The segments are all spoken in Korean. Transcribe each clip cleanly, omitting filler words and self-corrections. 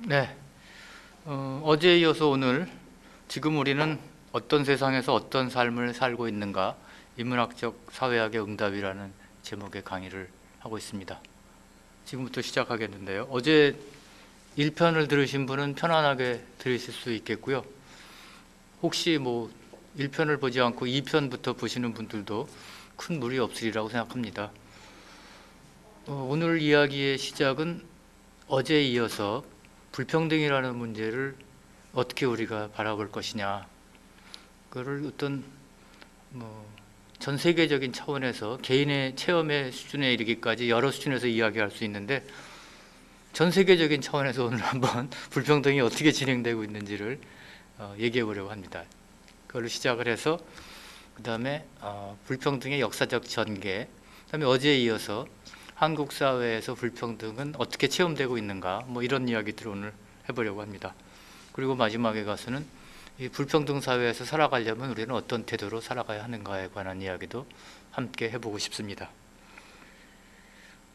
네, 어제에 이어서 오늘 지금 우리는 어떤 세상에서 어떤 삶을 살고 있는가 인문학적 사회학의 응답이라는 제목의 강의를 하고 있습니다. 지금부터 시작하겠는데요. 어제 1편을 들으신 분은 편안하게 들으실 수 있겠고요. 혹시 1편을 보지 않고 2편부터 보시는 분들도 큰 무리 없으리라고 생각합니다. 오늘 이야기의 시작은 어제에 이어서 불평등이라는 문제를 어떻게 우리가 바라볼 것이냐, 그거를 어떤 전 세계적인 차원에서 개인의 체험의 수준에 이르기까지 여러 수준에서 이야기할 수 있는데, 전 세계적인 차원에서 오늘 한번 불평등이 어떻게 진행되고 있는지를 얘기해 보려고 합니다. 그걸로 시작을 해서 그 다음에 불평등의 역사적 전개, 그 다음에 어제에 이어서 한국 사회에서 불평등은 어떻게 체험되고 있는가, 이런 이야기들을 오늘 해보려고 합니다. 그리고 마지막에 가서는 이 불평등 사회에서 살아가려면 우리는 어떤 태도로 살아가야 하는가에 관한 이야기도 함께 해보고 싶습니다.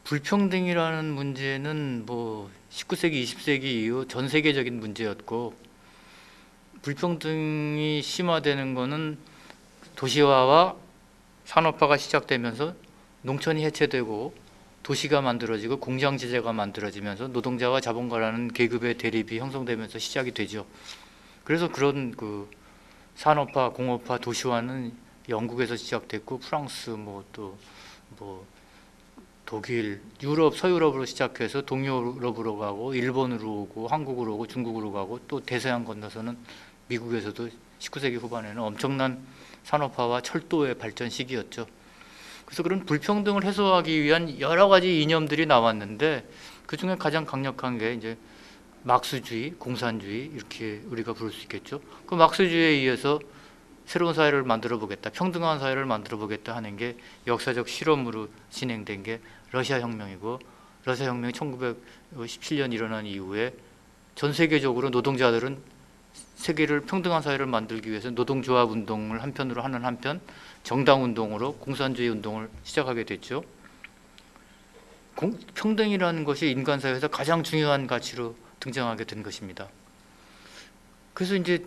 불평등이라는 문제는 19세기, 20세기 이후 전 세계적인 문제였고, 불평등이 심화되는 것은 도시화와 산업화가 시작되면서 농촌이 해체되고 도시가 만들어지고 공장지대가 만들어지면서 노동자와 자본가라는 계급의 대립이 형성되면서 시작이 되죠. 그래서 그런 산업화, 공업화, 도시화는 영국에서 시작됐고, 프랑스, 독일, 유럽, 서유럽으로 시작해서 동유럽으로 가고, 일본으로 오고, 한국으로 오고, 중국으로 가고, 또 대서양 건너서는 미국에서도 19세기 후반에는 엄청난 산업화와 철도의 발전 시기였죠. 그래서 그런 불평등을 해소하기 위한 여러 가지 이념들이 나왔는데, 그 중에 가장 강력한 게 이제 막스주의, 공산주의, 이렇게 우리가 부를 수 있겠죠. 그 막스주의에 의해서 새로운 사회를 만들어 보겠다, 평등한 사회를 만들어 보겠다 하는 게 역사적 실험으로 진행된 게 러시아 혁명이고, 러시아 혁명이 1917년 일어난 이후에 전 세계적으로 노동자들은 세계를 평등한 사회를 만들기 위해서 노동조합 운동을 한편으로 하는 한편 정당 운동으로 공산주의 운동을 시작하게 됐죠. 평등이라는 것이 인간 사회에서 가장 중요한 가치로 등장하게 된 것입니다. 그래서 이제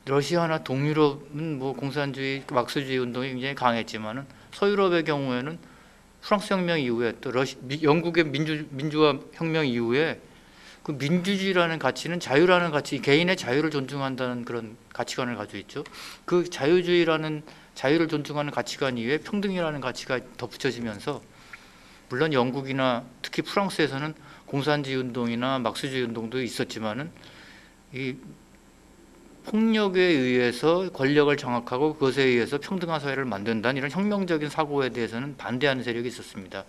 러시아나 동유럽은 공산주의, 막스주의 운동이 굉장히 강했지만은, 서유럽의 경우에는 프랑스 혁명 이후에 또 영국의 민주화 혁명 이후에 그 민주주의라는 가치는 자유라는 가치, 개인의 자유를 존중한다는 그런 가치관을 가지고 있죠. 그 자유를 존중하는 가치관 이외에 평등이라는 가치가 덧붙여지면서, 물론 영국이나 특히 프랑스에서는 공산주의 운동이나 막스주의 운동도 있었지만은, 이 폭력에 의해서 권력을 장악하고 그것에 의해서 평등한 사회를 만든다는 이런 혁명적인 사고에 대해서는 반대하는 세력이 있었습니다.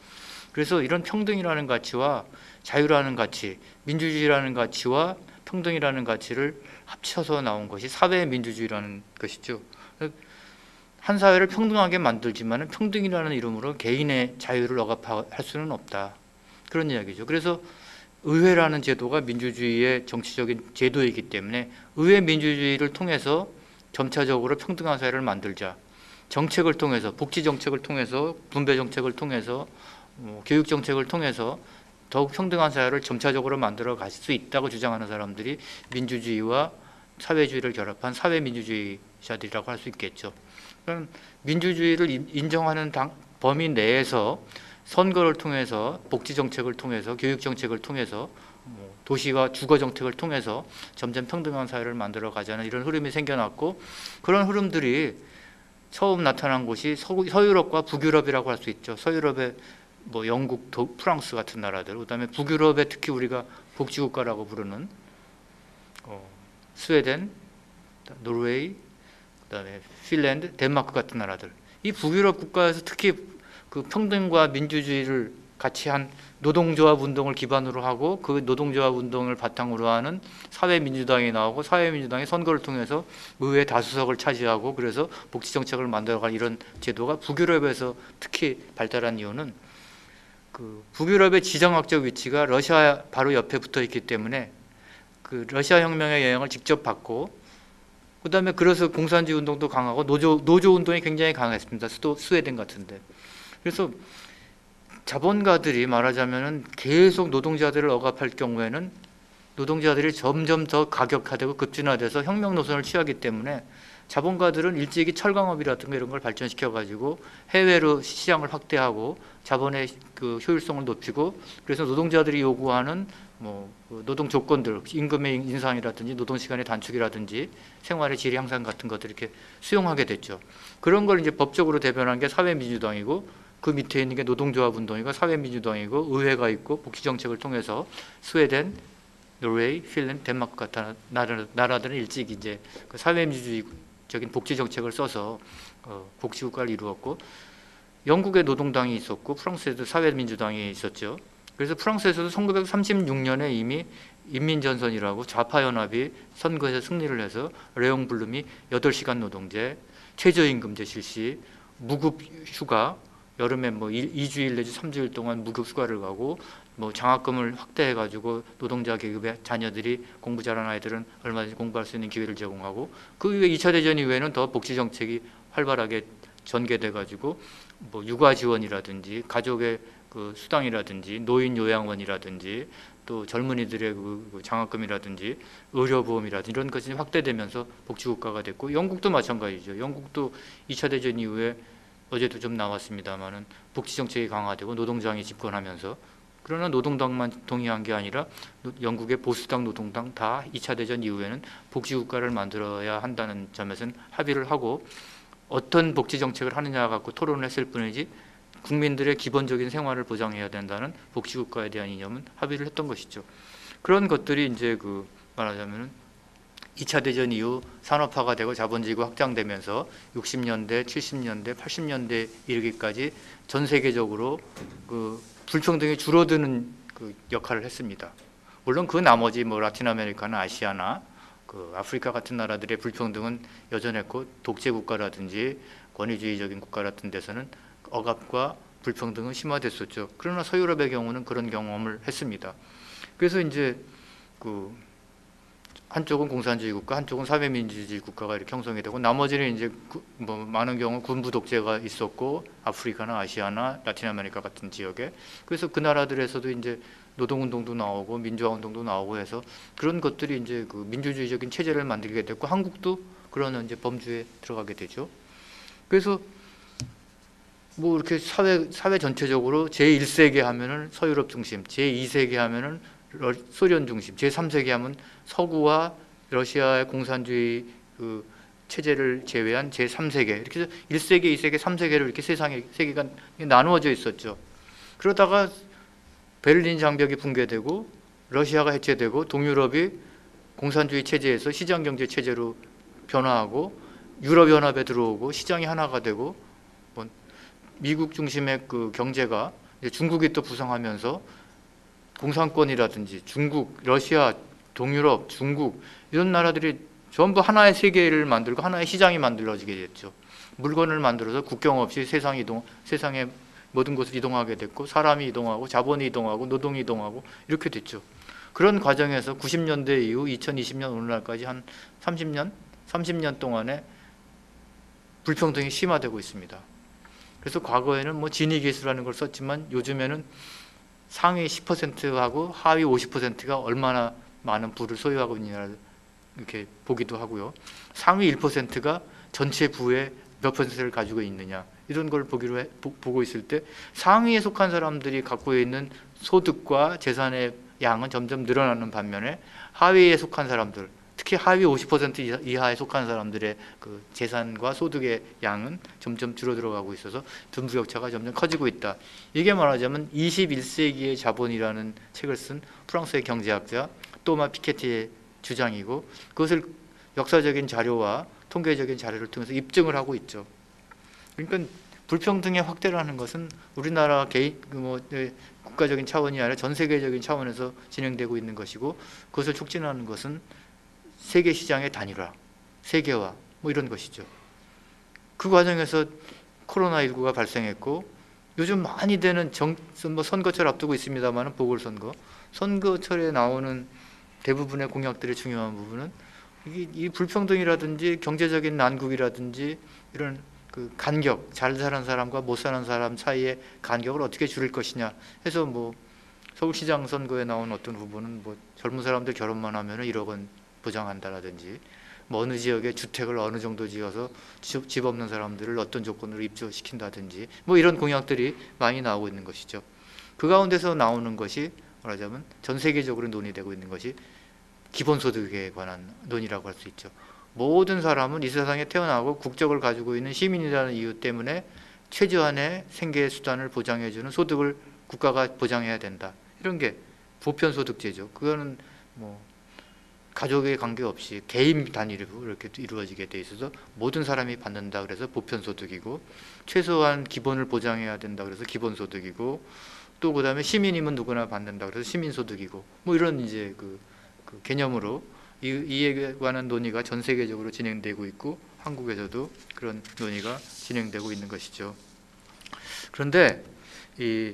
그래서 이런 평등이라는 가치와 자유라는 가치, 민주주의라는 가치와 평등이라는 가치를 합쳐서 나온 것이 사회민주주의라는 것이죠. 한 사회를 평등하게 만들지만 평등이라는 이름으로 개인의 자유를 억압할 수는 없다, 그런 이야기죠. 그래서 의회라는 제도가 민주주의의 정치적인 제도이기 때문에 의회 민주주의를 통해서 점차적으로 평등한 사회를 만들자, 정책을 통해서, 복지 정책을 통해서, 분배 정책을 통해서, 교육 정책을 통해서 더욱 평등한 사회를 점차적으로 만들어 갈 수 있다고 주장하는 사람들이 민주주의와 사회주의를 결합한 사회민주주의자들이라고 할 수 있겠죠. 그럼 민주주의를 인정하는 범위 내에서 선거를 통해서, 복지 정책을 통해서, 교육 정책을 통해서, 도시와 주거 정책을 통해서 점점 평등한 사회를 만들어 가자는 이런 흐름이 생겨났고, 그런 흐름들이 처음 나타난 곳이 서유럽과 북유럽이라고 할 수 있죠. 서유럽의 영국, 프랑스 같은 나라들, 그다음에 북유럽에 특히 우리가 복지국가라고 부르는 스웨덴, 노르웨이, 그다음에 핀란드, 덴마크 같은 나라들, 이 북유럽 국가에서 특히 그 평등과 민주주의를 같이 한 노동조합 운동을 기반으로 하고, 그 노동조합 운동을 바탕으로 하는 사회민주당이 나오고, 사회민주당이 선거를 통해서 의회 다수석을 차지하고, 그래서 복지정책을 만들어갈 이런 제도가 북유럽에서 특히 발달한 이유는, 그 북유럽의 지정학적 위치가 러시아 바로 옆에 붙어 있기 때문에 그 러시아 혁명의 영향을 직접 받고, 그 다음에 그래서 공산주의 운동도 강하고 노조 운동이 굉장히 강했습니다. 스웨덴 같은데. 그래서 자본가들이 말하자면은 계속 노동자들을 억압할 경우에는 노동자들이 점점 더 가격화되고 급진화돼서 혁명 노선을 취하기 때문에 자본가들은 일찍이 철강업이라든가 이런 걸 발전시켜 가지고 해외로 시장을 확대하고 자본의 그 효율성을 높이고, 그래서 노동자들이 요구하는 노동 조건들, 임금의 인상이라든지 노동 시간의 단축이라든지 생활의 질 향상 같은 것들 이렇게 수용하게 됐죠. 그런 걸 이제 법적으로 대변한 게 사회민주당이고, 그 밑에 있는 게 노동조합 운동이고 사회민주당이고, 의회가 있고, 복지 정책을 통해서 스웨덴, 노르웨이, 핀란드, 덴마크 같은 나라들은 일찍 이제 그 사회민주주의적인 복지 정책을 써서 복지국가를 이루었고, 영국에 노동당이 있었고 프랑스에도 사회민주당이 있었죠. 그래서 프랑스에서도 1936년에 이미 인민전선이라고 좌파연합이 선거에서 승리를 해서 레옹 블룸이 8시간 노동제, 최저임금제 실시, 무급 휴가, 여름에 2주일 내지 3주일 동안 무급 휴가를 가고, 장학금을 확대해가지고 노동자 계급의 자녀들이 공부 잘하는 아이들은 얼마든지 공부할 수 있는 기회를 제공하고, 그 이후에 2차 대전 이후에는 더 복지 정책이 활발하게 전개돼가지고 육아 지원이라든지 가족의 그 수당이라든지 노인 요양원이라든지 또 젊은이들의 그 장학금이라든지 의료보험이라든지 이런 것이 확대되면서 복지국가가 됐고, 영국도 마찬가지죠. 영국도 2차 대전 이후에 어제도 좀 나왔습니다만은 복지 정책이 강화되고 노동당이 집권하면서, 그러나 노동당만 동의한 게 아니라 영국의 보수당, 노동당 다 2차 대전 이후에는 복지국가를 만들어야 한다는 점에서는 합의를 하고, 어떤 복지 정책을 하느냐 갖고 토론을 했을 뿐이지 국민들의 기본적인 생활을 보장해야 된다는 복지국가에 대한 이념은 합의를 했던 것이죠. 그런 것들이 이제 그 말하자면 2차 대전 이후 산업화가 되고 자본주의가 확장되면서 60년대, 70년대, 80년대 이르기까지 전 세계적으로 그 불평등이 줄어드는 그 역할을 했습니다. 물론 그 나머지 라틴 아메리카나 아시아나 그 아프리카 같은 나라들의 불평등은 여전했고, 독재 국가라든지 권위주의적인 국가 같은 데서는 억압과 불평등은 심화됐었죠. 그러나 서유럽의 경우는 그런 경험을 했습니다. 그래서 이제 그 한쪽은 공산주의 국가, 한쪽은 사회민주주의 국가가 이렇게 형성이 되고, 나머지는 이제 많은 경우 군부 독재가 있었고, 아프리카나 아시아나 라틴 아메리카 같은 지역에. 그래서 그 나라들에서도 이제 노동운동도 나오고 민주화운동도 나오고 해서 그런 것들이 이제 그 민주주의적인 체제를 만들게 됐고, 한국도 그런 이제 범주에 들어가게 되죠. 그래서 이렇게 사회 전체적으로 제1세기 하면은 서유럽 중심, 제2세기 하면은 소련 중심, 제3세기 하면 서구와 러시아의 공산주의 그 체제를 제외한 제3세계, 이렇게 해서 1세계, 2세계, 3세계로 이렇게 세상의 세계가 나누어져 있었죠. 그러다가 베를린 장벽이 붕괴되고 러시아가 해체되고 동유럽이 공산주의 체제에서 시장경제 체제로 변화하고 유럽연합에 들어오고 시장이 하나가 되고, 미국 중심의 그 경제가 중국이 또 부상하면서 공산권이라든지 중국, 러시아, 동유럽, 중국 이런 나라들이 전부 하나의 세계를 만들고 하나의 시장이 만들어지게 됐죠. 물건을 만들어서 국경 없이 세상의 모든 곳을 이동하게 됐고, 사람이 이동하고 자본이 이동하고 노동이 이동하고 이렇게 됐죠. 그런 과정에서 90년대 이후 2020년 오늘날까지 한 30년 동안에 불평등이 심화되고 있습니다. 그래서 과거에는 지니계수라는 걸 썼지만 요즘에는 상위 10%하고 하위 50%가 얼마나 많은 부를 소유하고 있느냐를 이렇게 보기도 하고요. 상위 1%가 전체 부의 몇 퍼센트를 가지고 있느냐, 이런 걸 보고 있을 때 상위에 속한 사람들이 갖고 있는 소득과 재산의 양은 점점 늘어나는 반면에 하위에 속한 사람들, 특히 하위 50% 이하에 속한 사람들의 그 재산과 소득의 양은 점점 줄어들어가고 있어서 빈부격차가 점점 커지고 있다. 이게 말하자면 21세기의 자본이라는 책을 쓴 프랑스의 경제학자 또마 피케티의 주장이고, 그것을 역사적인 자료와 통계적인 자료를 통해서 입증을 하고 있죠. 그러니까 불평등의 확대라는 것은 우리나라 개인 국가적인 차원이 아니라 전 세계적인 차원에서 진행되고 있는 것이고, 그것을 촉진하는 것은 세계 시장의 단일화, 세계화 이런 것이죠. 그 과정에서 코로나19가 발생했고, 요즘 많이 되는 선거철 앞두고 있습니다만 보궐선거, 선거철에 나오는 대부분의 공약들의 중요한 부분은 이 불평등이라든지 경제적인 난국이라든지 이런 그 간격, 잘 사는 사람과 못 사는 사람 사이의 간격을 어떻게 줄일 것이냐 해서 서울시장 선거에 나온 어떤 후보는 뭐 젊은 사람들 결혼만 하면은 1억 원 보장한다라든지, 뭐 어느 지역에 주택을 어느 정도 지어서 집 없는 사람들을 어떤 조건으로 입주시킨다든지, 뭐 이런 공약들이 많이 나오고 있는 것이죠. 그 가운데서 나오는 것이 말하자면 전 세계적으로 논의되고 있는 것이 기본소득에 관한 논의라고 할 수 있죠. 모든 사람은 이 세상에 태어나고 국적을 가지고 있는 시민이라는 이유 때문에 최저한의 생계 수단을 보장해주는 소득을 국가가 보장해야 된다. 이런 게 보편소득제죠. 그거는 뭐 가족에 관계없이 개인 단위로 이렇게 이루어지게 돼 있어서 모든 사람이 받는다 그래서 보편소득이고, 최소한 기본을 보장해야 된다 그래서 기본소득이고, 또 그다음에 시민이면 누구나 받는다 그래서 시민소득이고, 뭐 이런 이제 그 개념으로 이에 관한 논의가 전 세계적으로 진행되고 있고, 한국에서도 그런 논의가 진행되고 있는 것이죠. 그런데 이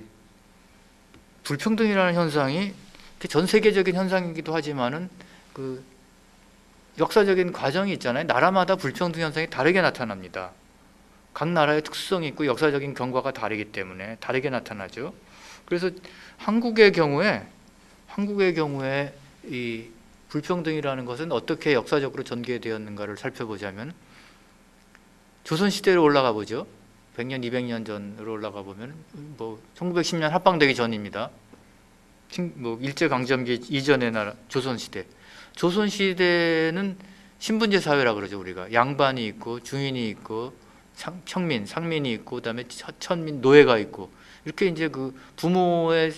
불평등이라는 현상이 전 세계적인 현상이기도 하지만은 그 역사적인 과정이 있잖아요. 나라마다 불평등 현상이 다르게 나타납니다. 각 나라의 특수성이 있고 역사적인 경과가 다르기 때문에 다르게 나타나죠. 그래서 한국의 경우에 이 불평등이라는 것은 어떻게 역사적으로 전개되었는가를 살펴보자면, 조선시대로 올라가 보죠. 100년, 200년 전으로 올라가 보면 뭐 1910년 합방되기 전입니다. 뭐 일제강점기 이전의 나라 조선시대. 조선시대는 신분제 사회라 그러죠. 우리가 양반이 있고 중인이 있고 평민, 상민이 있고 그다음에 천민, 노예가 있고, 이렇게 이제 그 부모의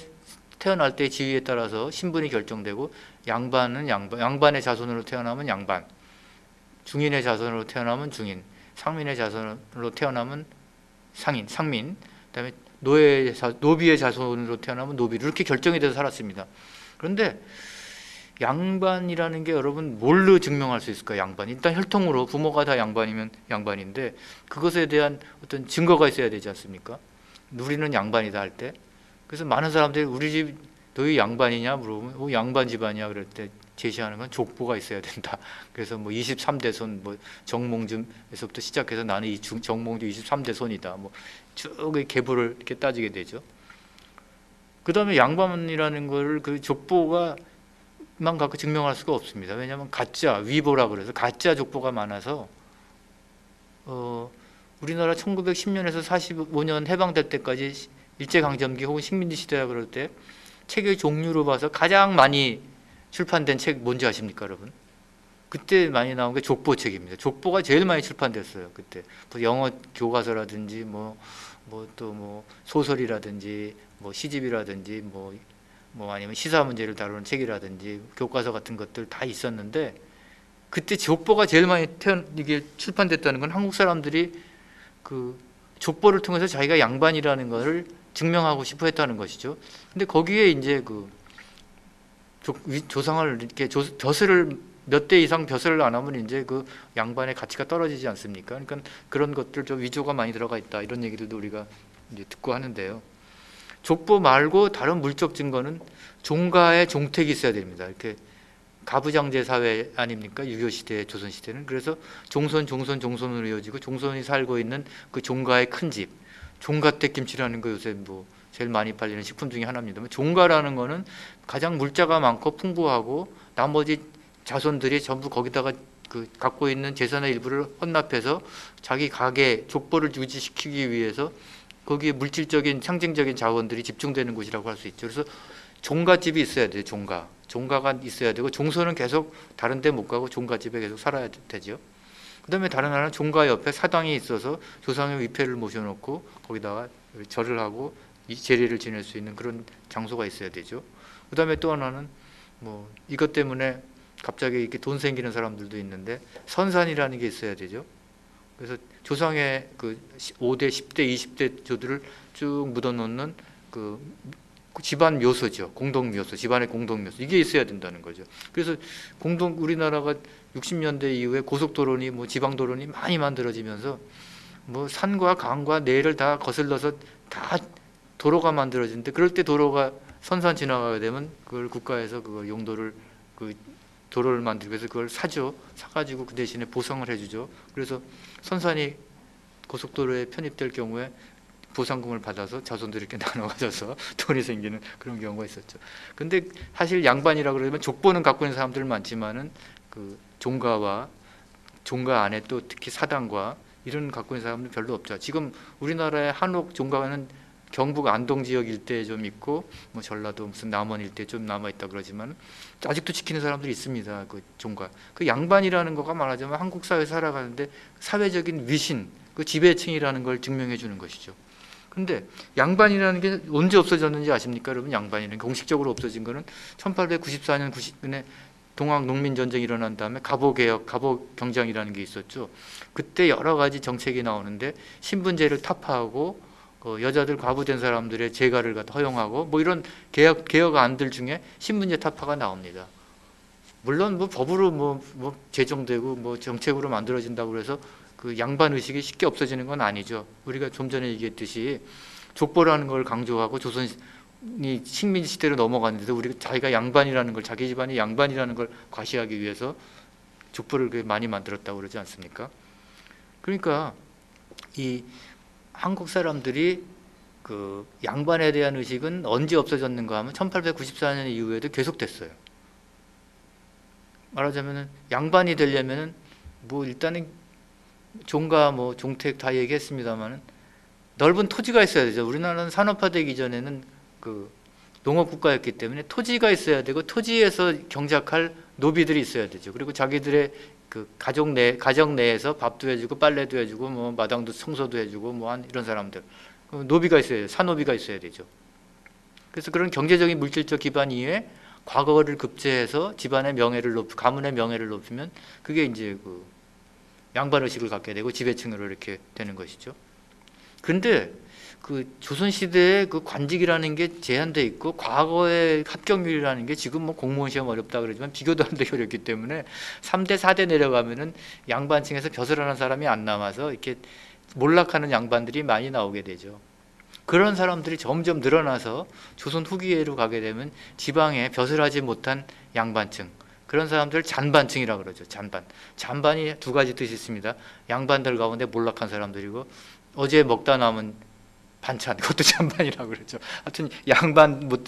태어날 때 지위에 따라서 신분이 결정되고, 양반은 양반의 자손으로 태어나면 양반, 중인의 자손으로 태어나면 중인, 상민의 자손으로 태어나면 상민, 그다음에 노비의 자손으로 태어나면 노비, 이렇게 결정이 돼서 살았습니다. 그런데 양반이라는 게 여러분 뭘로 증명할 수 있을까요? 양반, 일단 혈통으로 부모가 다 양반이면 양반인데 그것에 대한 어떤 증거가 있어야 되지 않습니까? 우리는 양반이다 할 때. 그래서 많은 사람들이 우리 집 너희 양반이냐 물어보면 양반 집안이야 그럴 때 제시하는 건 족보가 있어야 된다. 그래서 뭐 23대 손, 뭐 정몽준에서부터 시작해서 나는 이 정몽준 23대 손이다. 뭐 쭉 계보를 이렇게 따지게 되죠. 그 다음에 양반이라는 거를 그 족보가 만 갖고 증명할 수가 없습니다. 왜냐하면 가짜, 위보라 그래서 가짜 족보가 많아서 우리나라 1910년에서 45년 해방될 때까지 일제강점기 혹은 식민지 시대라 그럴 때 책의 종류로 봐서 가장 많이 출판된 책 뭔지 아십니까, 여러분? 그때 많이 나온 게 족보책입니다. 족보가 제일 많이 출판됐어요. 그때 뭐 영어 교과서라든지 뭐 또 뭐 소설이라든지 뭐 시집이라든지 뭐 아니면 시사 문제를 다루는 책이라든지 교과서 같은 것들 다 있었는데, 그때 족보가 제일 많이 이게 출판됐다는 건 한국 사람들이 그 족보를 통해서 자기가 양반이라는 것을 증명하고 싶어 했다는 것이죠. 근데 거기에 이제 그 조상을 이렇게 벼슬을 몇 대 이상 벼슬을 안 하면 이제 그 양반의 가치가 떨어지지 않습니까? 그러니까 그런 것들 좀 위조가 많이 들어가 있다, 이런 얘기들도 우리가 이제 듣고 하는데요. 족보 말고 다른 물적 증거는 종가의 종택이 있어야 됩니다. 이렇게 가부장제 사회 아닙니까? 유교시대, 조선시대는. 그래서 종손으로 이어지고 종손이 살고 있는 그 종가의 큰 집, 종가댁 김치라는 거 요새 뭐 제일 많이 팔리는 식품 중에 하나입니다만, 종가라는 거는 가장 물자가 많고 풍부하고 나머지 자손들이 전부 거기다가 그 갖고 있는 재산의 일부를 헌납해서 자기 가게 족보를 유지시키기 위해서 거기에 물질적인 상징적인 자원들이 집중되는 곳이라고 할 수 있죠. 그래서 종가집이 있어야 돼요. 종가가 있어야 되고, 종소는 계속 다른 데 못 가고 종가집에 계속 살아야 되죠. 그 다음에 다른 하나는 종가 옆에 사당이 있어서 조상의 위패를 모셔놓고 거기다가 절을 하고 제례를 지낼 수 있는 그런 장소가 있어야 되죠. 그 다음에 또 하나는 뭐 이것 때문에 갑자기 이렇게 돈 생기는 사람들도 있는데 선산이라는 게 있어야 되죠. 그래서 조상의 그 5대, 10대, 20대 조들을 쭉 묻어놓는 그 집안 묘소죠. 공동묘소, 집안의 공동묘소, 이게 있어야 된다는 거죠. 그래서 우리나라가 60년대 이후에 고속도로니 뭐 지방도로니 많이 만들어지면서 뭐 산과 강과 내를 다 거슬러서 다 도로가 만들어지는데, 그럴 때 도로가 선산 지나가게 되면 그걸 국가에서 그걸 용도를 그 도로를 만들기 위해서 그걸 사가지고 그 대신에 보상을 해주죠. 그래서 선산이 고속도로에 편입될 경우에 보상금을 받아서 자손들에게 나눠 가져서 돈이 생기는 그런 경우가 있었죠. 근데 사실 양반이라 그러면 족보는 갖고 있는 사람들 많지만은 그 종가와 종가 안에 또 특히 사당과 이런 갖고 있는 사람들 별로 없죠. 지금 우리나라의 한옥 종가는 경북 안동 지역 일대에 좀 있고 뭐 전라도 무슨 남원 일대에 좀 남아 있다 그러지만 아직도 지키는 사람들이 있습니다. 그 종가. 그 양반이라는 거가 말하자면 한국 사회에서 살아가는데 사회적인 위신, 그 지배층이라는 걸 증명해 주는 것이죠. 근데 양반이라는 게 언제 없어졌는지 아십니까? 여러분, 양반이라는 게 공식적으로 없어진 거는 1894년 90년에 동학 농민 전쟁이 일어난 다음에 갑오개혁, 갑오경장이라는 게 있었죠. 그때 여러 가지 정책이 나오는데 신분제를 타파하고 여자들 과부된 사람들의 재가를 갖다 허용하고 뭐 이런 개혁안들 중에 신분제 타파가 나옵니다. 물론 뭐 법으로 뭐 제정되고 뭐 정책으로 만들어진다고 그래서 그 양반 의식이 쉽게 없어지는 건 아니죠. 우리가 좀 전에 얘기했듯이 족보라는 걸 강조하고 조선이 식민 시대로 넘어갔는데도 우리가 자기가 양반이라는 걸, 자기 집안이 양반이라는 걸 과시하기 위해서 족보를 많이 만들었다고 그러지 않습니까? 그러니까 이 한국 사람들이 그 양반에 대한 의식은 언제 없어졌는가 하면 1894년 이후에도 계속됐어요. 말하자면은 양반이 되려면은 뭐 일단은 종가 뭐 종택 다 얘기했습니다만은 넓은 토지가 있어야 되죠. 우리나라는 산업화되기 전에는 그 농업 국가였기 때문에 토지가 있어야 되고 토지에서 경작할 노비들이 있어야 되죠. 그리고 자기들의 그 가정 내에서 밥도 해주고 빨래도 해주고 뭐 마당도 청소도 해주고 뭐 한 이런 사람들, 노비가 있어야 돼요. 산노비가 있어야 되죠. 그래서 그런 경제적인 물질적 기반 이외에 과거를 급제해서 집안의 명예를 가문의 명예를 높이면 그게 이제 그 양반 의식을 갖게 되고 지배층으로 이렇게 되는 것이죠. 근데 그 조선시대의 그 관직이라는 게 제한돼 있고 과거의 합격률이라는 게 지금 뭐 공무원 시험 어렵다 그러지만 비교도 안 되게 어렵기 때문에 3대 4대 내려가면은 양반층에서 벼슬하는 사람이 안 남아서 이렇게 몰락하는 양반들이 많이 나오게 되죠. 그런 사람들이 점점 늘어나서 조선 후기로 가게 되면 지방에 벼슬하지 못한 양반층, 그런 사람들 잔반층이라고 그러죠. 잔반이 두 가지 뜻이 있습니다. 양반들 가운데 몰락한 사람들이고 어제 먹다 남은 반찬, 그것도 잔반이라고 그러죠. 하여튼 양반 몇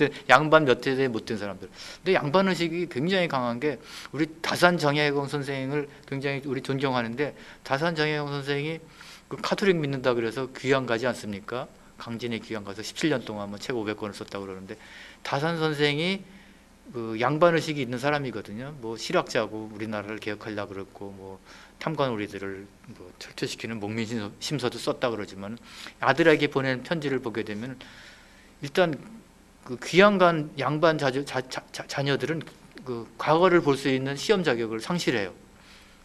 대에 못된 사람들. 근데 양반 의식이 굉장히 강한 게 우리 다산 정약용 선생을 굉장히 우리 존경하는데 다산 정약용 선생이 그 카톨릭 믿는다 그래서 귀양 가지 않습니까? 강진에 귀양 가서 17년 동안 뭐 책 500권을 썼다고 그러는데 다산 선생이 그 양반 의식이 있는 사람이거든요. 뭐 실학자고 우리나라를 개혁하려고 그랬고 뭐 탐관오리들을 뭐 철퇴시키는 목민심서도 썼다 그러지만 아들에게 보낸 편지를 보게 되면 일단 그 귀양간 양반 자녀들은 그 과거를 볼 수 있는 시험 자격을 상실해요.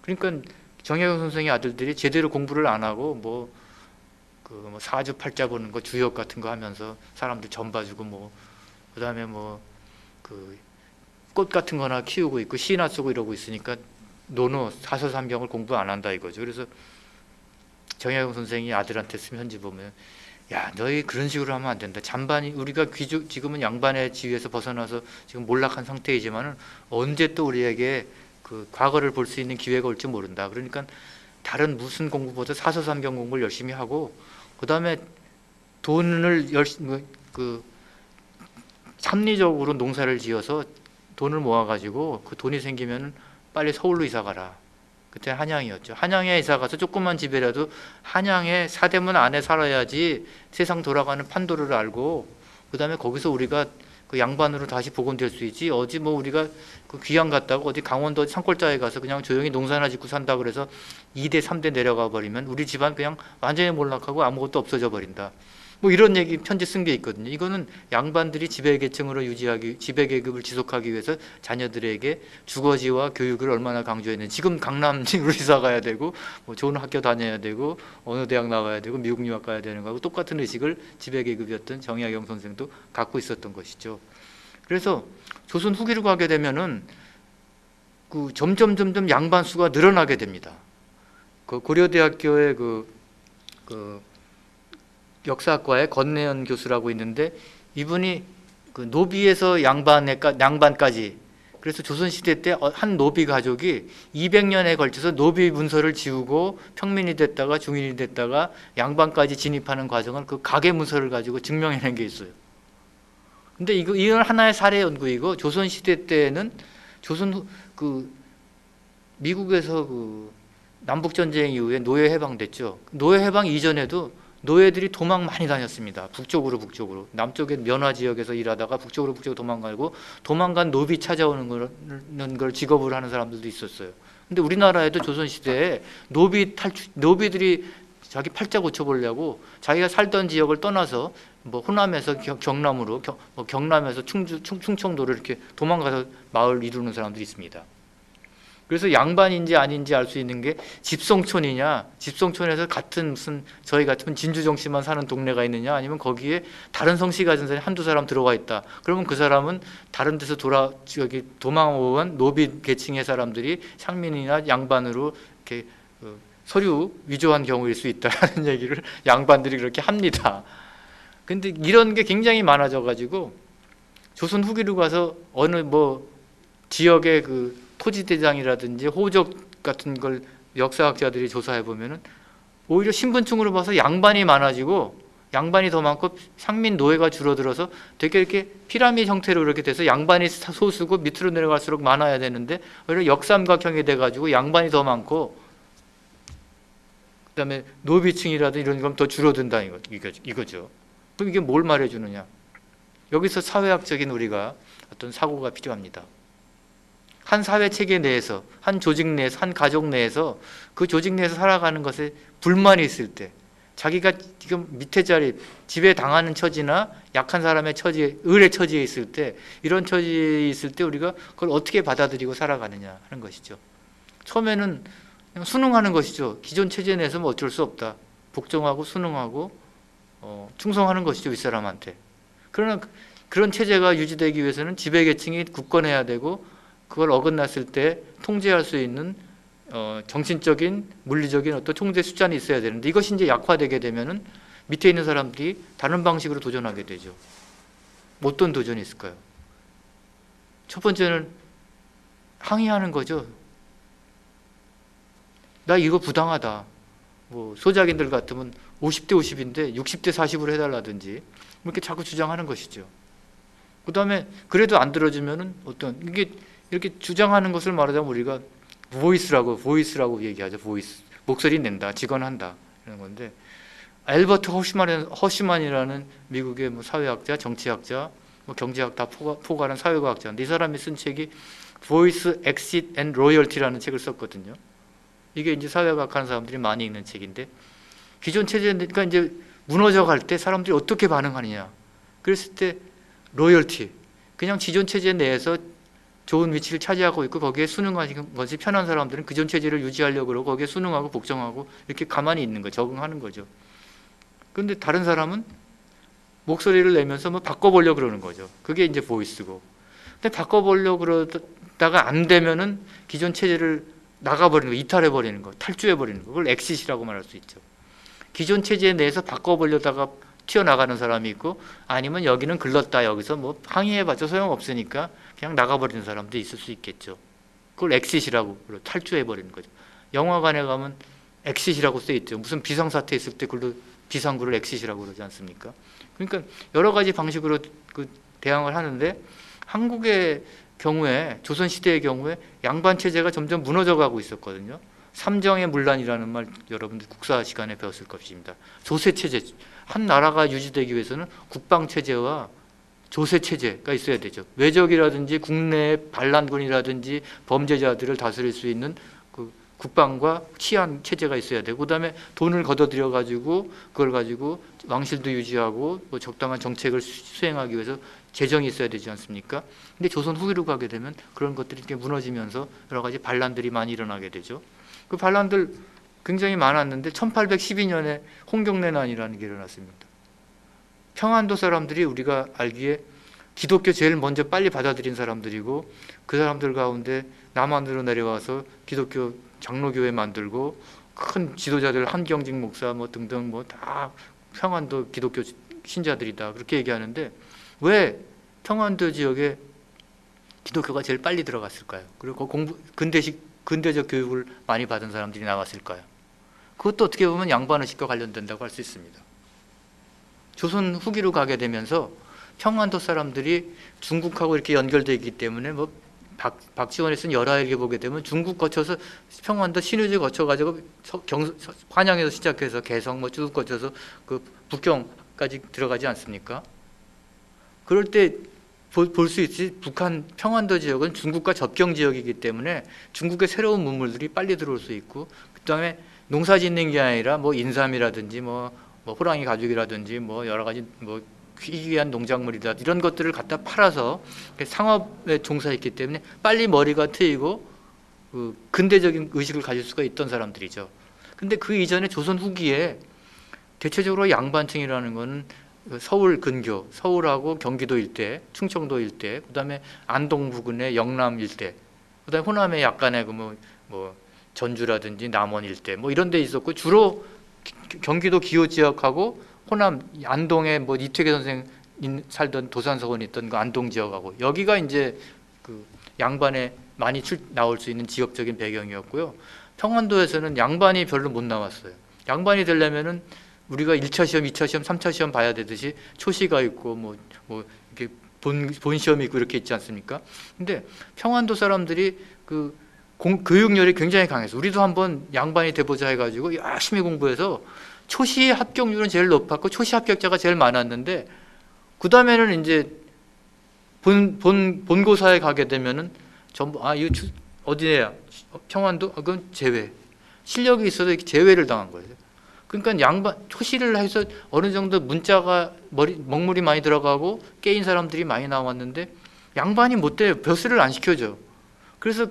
그러니까 정약용 선생의 아들들이 제대로 공부를 안 하고 뭐 사주팔자 보는 거 주역 같은 거 하면서 사람들 전 봐주고 뭐 그다음에 뭐 그 꽃 같은 거나 키우고 있고 시나 쓰고 이러고 있으니까 노노 사서삼경을 공부 안 한다 이거죠. 그래서 정약용 선생이 아들한테 쓴 편지 보면 야, 너희 그런 식으로 하면 안 된다. 잔반이 우리가 지금은 양반의 지위에서 벗어나서 지금 몰락한 상태이지만은 언제 또 우리에게 그 과거를 볼 수 있는 기회가 올지 모른다. 그러니까 다른 무슨 공부보다 사서삼경 공부를 열심히 하고 그다음에 돈을 열심히 합리적으로 농사를 지어서 돈을 모아가지고 그 돈이 생기면 빨리 서울로 이사 가라. 그때 한양이었죠. 한양에 이사 가서 조그만 집이라도 한양의 사대문 안에 살아야지 세상 돌아가는 판도를 알고 그다음에 거기서 우리가 그 양반으로 다시 복원될 수 있지. 어디 뭐 우리가 그 귀양 갔다고 어디 강원도 산골짜기에 가서 그냥 조용히 농사나 짓고 산다 그래서 2대 3대 내려가 버리면 우리 집안 그냥 완전히 몰락하고 아무것도 없어져 버린다. 뭐 이런 얘기 편지 쓴 게 있거든요. 이거는 양반들이 지배계층으로 지배계급을 지속하기 위해서 자녀들에게 주거지와 교육을 얼마나 강조했는지. 지금 강남으로 이사 가야 되고 뭐 좋은 학교 다녀야 되고 어느 대학 나와야 되고 미국 유학 가야 되는 거하고 똑같은 의식을 지배계급이었던 정약용 선생도 갖고 있었던 것이죠. 그래서 조선 후기로 가게 되면은 그 점점 양반 수가 늘어나게 됩니다. 그 고려대학교의 그 역사학과의 권내연 교수라고 있는데 이분이 그 노비에서 양반까지, 그래서 조선시대 때 한 노비 가족이 200년에 걸쳐서 노비 문서를 지우고 평민이 됐다가 중인이 됐다가 양반까지 진입하는 과정을 그 가계 문서를 가지고 증명해낸 게 있어요. 근데 이건 하나의 사례 연구이고, 조선시대 때는 미국에서 남북전쟁 이후에 노예 해방됐죠. 노예 해방 이전에도 노예들이 도망 많이 다녔습니다. 북쪽으로. 남쪽에 면화 지역에서 일하다가 북쪽으로 도망가고, 도망간 노비 찾아오는 걸 직업으로 하는 사람들도 있었어요. 근데 우리나라에도 조선시대에 노비들이 자기 팔자 고쳐보려고 자기가 살던 지역을 떠나서 뭐 호남에서 경남으로, 경남에서 충청도로 이렇게 도망가서 마을 이루는 사람들이 있습니다. 그래서 양반인지 아닌지 알 수 있는 게 집성촌이냐, 집성촌에서 같은 무슨 저희 같으면 진주정씨만 사는 동네가 있느냐, 아니면 거기에 다른 성씨 가진 사람이 한두 사람 들어와 있다. 그러면 그 사람은 다른 데서 도망온 노비 계층의 사람들이 상민이나 양반으로 이렇게 서류 위조한 경우일 수 있다라는 얘기를 양반들이 그렇게 합니다. 근데 이런 게 굉장히 많아져 가지고 조선 후기로 가서 어느 지역의 토지대장이라든지 호적 같은 걸 역사학자들이 조사해 보면은 오히려 신분층으로 봐서 양반이 많아지고, 양반이 더 많고 상민 노예가 줄어들어서 되게 이렇게 피라미드 형태로 이렇게 돼서 양반이 소수고 밑으로 내려갈수록 많아야 되는데 오히려 역삼각형이 돼 가지고 양반이 더 많고, 그다음에 노비층이라든지 이런 건 더 줄어든다 이거죠. 그럼 이게 뭘 말해주느냐? 여기서 사회학적인 우리가 어떤 사고가 필요합니다. 한 사회 체계 내에서, 한 조직 내에서, 한 가족 내에서 그 조직 내에서 살아가는 것에 불만이 있을 때, 자기가 지금 밑에 자리, 지배 당하는 처지나 약한 사람의 처지, 을의 처지에 있을 때, 이런 처지에 있을 때 우리가 그걸 어떻게 받아들이고 살아가느냐 하는 것이죠. 처음에는 그냥 순응하는 것이죠. 기존 체제 내에서 뭐 어쩔 수 없다. 복종하고 순응하고 충성하는 것이죠, 윗사람한테. 그러나 그런 체제가 유지되기 위해서는 지배계층이 굳건해야 되고, 그걸 어긋났을 때 통제할 수 있는 정신적인, 물리적인 어떤 통제 수단이 있어야 되는데, 이것이 이제 약화되게 되면은 밑에 있는 사람들이 다른 방식으로 도전하게 되죠. 어떤 도전이 있을까요? 첫 번째는 항의하는 거죠. 나 이거 부당하다. 소작인들 같으면 50대 50인데 60대 40으로 해달라든지 이렇게 자꾸 주장하는 것이죠. 그 다음에 그래도 안 들어주면은 이게 이렇게 주장하는 것을 말하자면 우리가 보이스라고 얘기하죠. 보이스. 목소리 낸다, 직언한다 이런 건데, 앨버트 허슈만이라는 미국의 사회학자, 정치학자, 경제학 다 포괄한 사회과학자인데, 이 사람이 쓴 책이 Voice, Exit and Loyalty라는 책을 썼거든요. 이게 이제 사회과학 하는 사람들이 많이 읽는 책인데, 기존 체제니까 이제 무너져 갈 때 사람들이 어떻게 반응하느냐. 그랬을 때 로열티, 그냥 기존 체제 내에서 좋은 위치를 차지하고 있고 거기에 순응하는 것이 편한 사람들은 기존 체제를 유지하려고 그러고 거기에 순응하고 복종하고 이렇게 가만히 있는 거, 적응하는 거죠. 그런데 다른 사람은 목소리를 내면서 바꿔보려고 그러는 거죠. 그게 이제 보이스고. 근데 바꿔보려고 그러다가 안 되면은 기존 체제를 나가버리는 거, 이탈해버리는 거, 탈주해버리는 거, 그걸 엑싯이라고 말할 수 있죠. 기존 체제 내에서 바꿔보려다가 튀어나가는 사람이 있고, 아니면 여기는 글렀다, 여기서 항의해봤자 소용없으니까 그냥 나가버리는 사람도 있을 수 있겠죠. 그걸 엑싯이라고, 탈주해버리는 거죠. 영화관에 가면 엑싯이라고 써있죠. 무슨 비상사태 있을 때 그걸로 비상구를 엑싯이라고 그러지 않습니까? 그러니까 여러 가지 방식으로 대항을 하는데, 한국의 경우에, 조선시대의 경우에 양반 체제가 점점 무너져 가고 있었거든요. 삼정의 문란이라는 말 여러분들 국사 시간에 배웠을 것입니다. 조세 체제, 한 나라가 유지되기 위해서는 국방 체제와 조세 체제가 있어야 되죠. 외적이라든지 국내의 반란군이라든지 범죄자들을 다스릴 수 있는 국방과 치안 체제가 있어야 되고, 그다음에 돈을 걷어들여 가지고 그걸 가지고 왕실도 유지하고 적당한 정책을 수행하기 위해서 재정이 있어야 되지 않습니까? 근데 조선 후기로 가게 되면 그런 것들이 이렇게 무너지면서 여러 가지 반란들이 많이 일어나게 되죠. 그 반란들 굉장히 많았는데 1812년에 홍경래난이라는 게 일어났습니다. 평안도 사람들이 우리가 알기에 기독교 제일 먼저 빨리 받아들인 사람들이고, 그 사람들 가운데 남한으로 내려와서 기독교 장로교회 만들고 큰 지도자들 한경직 목사 등등 다 평안도 기독교 신자들이다 그렇게 얘기하는데, 왜 평안도 지역에 기독교가 제일 빨리 들어갔을까요? 그리고 근대적 교육을 많이 받은 사람들이 나왔을까요? 그것도 어떻게 보면 양반의식과 관련된다고 할 수 있습니다. 조선 후기로 가게 되면서 평안도 사람들이 중국하고 이렇게 연결되어 있기 때문에 뭐 박지원이 쓴 열하일기 보게 되면 중국 거쳐서 평안도 신의주 거쳐가지고 환양에서 시작해서 개성 뭐 쭉 거쳐서 그 북경까지 들어가지 않습니까? 그럴 때 볼 수 있지 북한 평안도 지역은 중국과 접경 지역이기 때문에 중국의 새로운 문물들이 빨리 들어올 수 있고, 그 다음에 농사 짓는 게 아니라 뭐 인삼이라든지 뭐 호랑이 가죽이라든지 뭐 여러 가지 뭐 희귀한 농작물이다 이런 것들을 갖다 팔아서 상업에 종사했기 때문에 빨리 머리가 트이고 그 근대적인 의식을 가질 수가 있던 사람들이죠. 근데 그 이전에 조선 후기에 대체적으로 양반층이라는 것은 서울 근교, 서울하고 경기도 일대, 충청도 일대, 그다음에 안동 부근의 영남 일대, 그다음에 호남에 약간의 뭐 전주라든지 남원 일대 뭐 이런 데 있었고, 주로 경기도 기호 지역하고 호남 안동에 뭐 이태계 선생 살던 도산서원이 있던 그 안동 지역하고, 여기가 이제 그 양반에 많이 나올 수 있는 지역적인 배경이었고요. 평안도에서는 양반이 별로 못 나왔어요. 양반이 되려면은 우리가 1차 시험, 2차 시험, 3차 시험 봐야 되듯이 초시가 있고 뭐 이렇게 본 시험이 있고 이렇게 있지 않습니까? 근데 평안도 사람들이 그 교육열이 굉장히 강해서 우리도 한번 양반이 돼보자 해가지고 열심히 공부해서 초시 합격률은 제일 높았고 초시 합격자가 제일 많았는데, 그 다음에는 이제 본고사에 가게 되면은 전부 이거 어디냐 평안도 그건 제외, 실력이 있어도 이렇게 제외를 당한 거예요. 그러니까 양반 초시를 해서 어느 정도 문자가 먹물이 많이 들어가고 깨인 사람들이 많이 나왔는데 양반이 못 돼요. 벼슬을 안 시켜줘. 그래서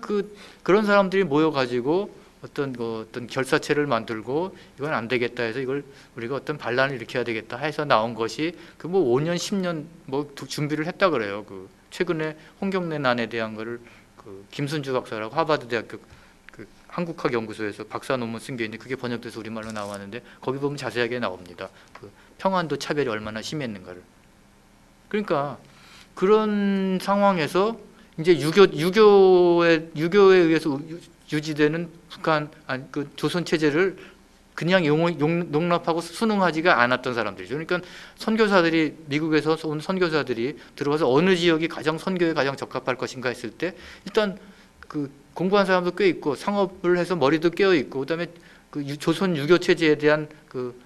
그런 사람들이 모여가지고 어떤 결사체를 만들고 이건 안 되겠다 해서 이걸 우리가 어떤 반란을 일으켜야 되겠다 해서 나온 것이 그 뭐 5년 10년 뭐 준비를 했다 그래요. 그 최근에 홍경래 난에 대한 거를 그 김순주 박사라고 하버드 대학교 그 한국학 연구소에서 박사 논문 쓴 게 있는데 그게 번역돼서 우리말로 나왔는데 거기 보면 자세하게 나옵니다. 그 평안도 차별이 얼마나 심했는가를. 그러니까 그런 상황에서 이제 유교에 의해서 유지되는 북한 그 조선 체제를 그냥 용납하고 순응하지가 않았던 사람들이죠. 그러니까 선교사들이 미국에서 온 선교사들이 들어와서 어느 지역이 선교에 가장 적합할 것인가 했을 때 일단 그 공부한 사람도 꽤 있고 상업을 해서 머리도 깨어 있고 그다음에 그 조선 유교 체제에 대한 그